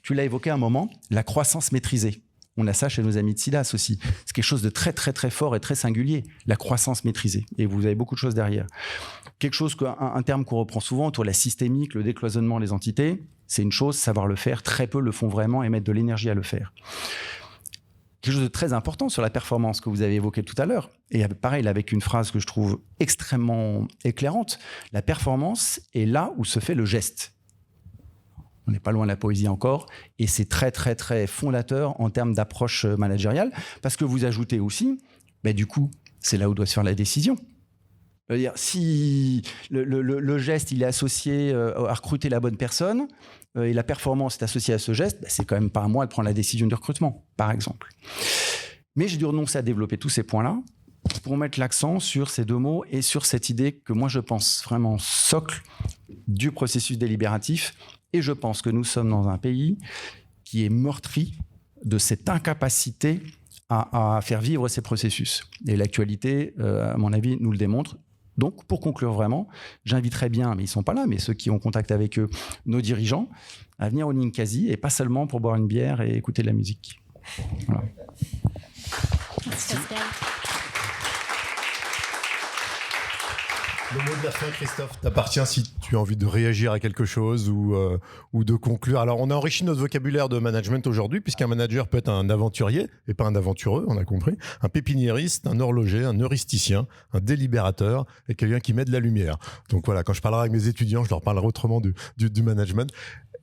Speaker 6: Tu l'as évoqué un moment, la croissance maîtrisée. On a ça chez nos amis de SIDAS aussi. C'est quelque chose de très, très, très fort et très singulier, la croissance maîtrisée. Et vous avez beaucoup de choses derrière. Quelque chose, un terme qu'on reprend souvent autour de la systémique, le décloisonnement des entités, c'est une chose, savoir le faire. Très peu le font vraiment et mettent de l'énergie à le faire. Quelque chose de très important sur la performance que vous avez évoqué tout à l'heure. Et pareil, avec une phrase que je trouve extrêmement éclairante. La performance est là où se fait le geste. On n'est pas loin de la poésie encore, et c'est très, très, très fondateur en termes d'approche managériale, parce que vous ajoutez aussi, du coup, c'est là où doit se faire la décision. C'est-à-dire, si le geste, il est associé à recruter la bonne personne, et la performance est associée à ce geste, c'est quand même pas à moi de prendre la décision du recrutement, par exemple. Mais j'ai dû renoncer à développer tous ces points-là pour mettre l'accent sur ces 2 mots et sur cette idée que moi, je pense vraiment socle du processus délibératif. Et je pense que nous sommes dans un pays qui est meurtri de cette incapacité à faire vivre ces processus. Et l'actualité, à mon avis, nous le démontre. Donc, pour conclure vraiment, j'inviterais bien, mais ils ne sont pas là, mais ceux qui ont contact avec eux, nos dirigeants, à venir au Ninkasi, et pas seulement pour boire une bière et écouter de la musique. Voilà.
Speaker 2: Merci Pascal.
Speaker 3: Le mot de la fin, Christophe, t'appartient si tu as envie de réagir à quelque chose ou de conclure. Alors, on a enrichi notre vocabulaire de management aujourd'hui, puisqu'un manager peut être un aventurier, et pas un aventureux, on a compris, un pépiniériste, un horloger, un heuristicien, un délibérateur, et quelqu'un qui met de la lumière. Donc voilà, quand je parlerai avec mes étudiants, je leur parlerai autrement du management.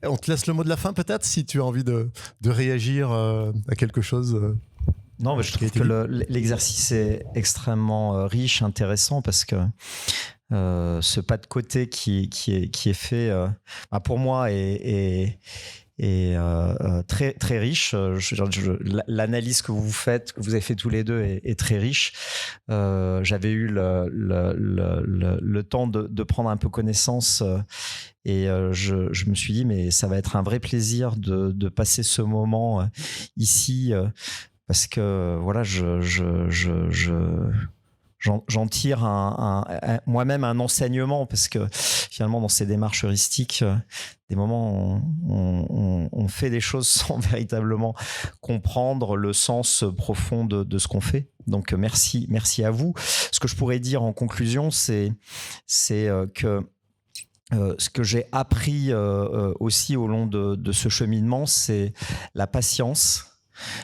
Speaker 3: On te laisse le mot de la fin, peut-être, si tu as envie de réagir à quelque chose.
Speaker 4: Non, mais je trouve que l'exercice est extrêmement riche, intéressant, parce que ce pas de côté qui est fait, pour moi, est très, très riche. L'analyse que vous faites, que vous avez fait tous les deux, est très riche. J'avais eu le temps de prendre un peu connaissance et je me suis dit, mais ça va être un vrai plaisir de passer ce moment ici. Parce que voilà, j'en tire moi-même un enseignement, parce que finalement, dans ces démarches heuristiques, des moments où on fait des choses sans véritablement comprendre le sens profond de ce qu'on fait. Donc merci à vous. Ce que je pourrais dire en conclusion, c'est que ce que j'ai appris aussi au long de ce cheminement, c'est la patience.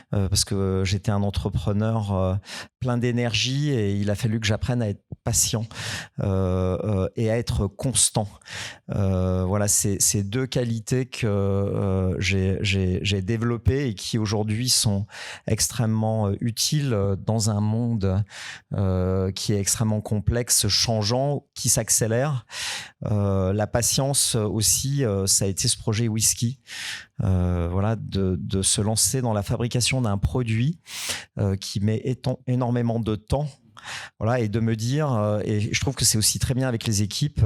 Speaker 4: Parce que j'étais un entrepreneur plein d'énergie et il a fallu que j'apprenne à être patient et à être constant. Voilà, c'est 2 qualités que j'ai développées et qui aujourd'hui sont extrêmement utiles dans un monde qui est extrêmement complexe, changeant, qui s'accélère. La patience aussi, ça a été ce projet whisky. Voilà, de se lancer dans la fabrication d'un produit qui met énormément de temps. Voilà, et de me dire, et je trouve que c'est aussi très bien avec les équipes,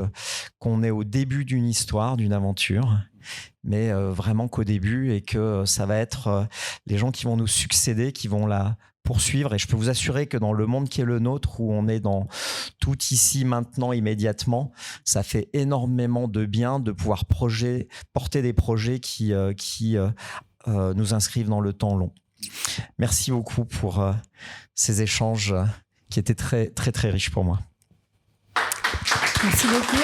Speaker 4: qu'on est au début d'une histoire, d'une aventure, mais vraiment qu'au début, et que ça va être les gens qui vont nous succéder, qui vont la poursuivre. Et je peux vous assurer que dans le monde qui est le nôtre, où on est dans tout ici, maintenant, immédiatement, ça fait énormément de bien de pouvoir porter des projets qui nous inscrivent dans le temps long. Merci beaucoup pour ces échanges qui étaient très, très, très riches pour moi.
Speaker 2: Merci beaucoup.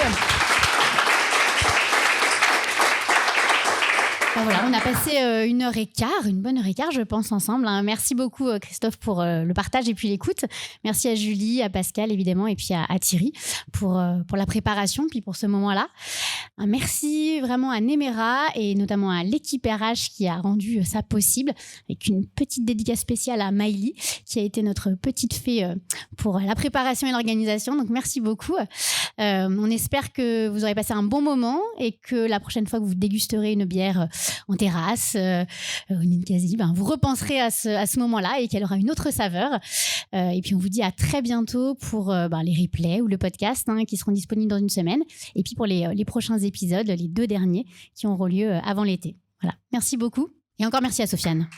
Speaker 2: Ben voilà, on a passé 1h15, une bonne 1h15, je pense, ensemble. Merci beaucoup, Christophe, pour le partage et puis l'écoute. Merci à Julie, à Pascal, évidemment, et puis à Thierry pour la préparation, puis pour ce moment-là. Merci vraiment à Nemera et notamment à l'équipe RH qui a rendu ça possible, avec une petite dédicace spéciale à Maïli, qui a été notre petite fée pour la préparation et l'organisation. Donc, merci beaucoup. On espère que vous aurez passé un bon moment et que la prochaine fois que vous dégusterez une bière en terrasse, au Ninkasi, vous repenserez à ce moment-là et qu'elle aura une autre saveur. Et puis on vous dit à très bientôt pour les replays ou le podcast qui seront disponibles dans une semaine. Et puis pour les prochains épisodes, les 2 derniers qui auront lieu avant l'été. Voilà. Merci beaucoup. Et encore merci à Sofiane.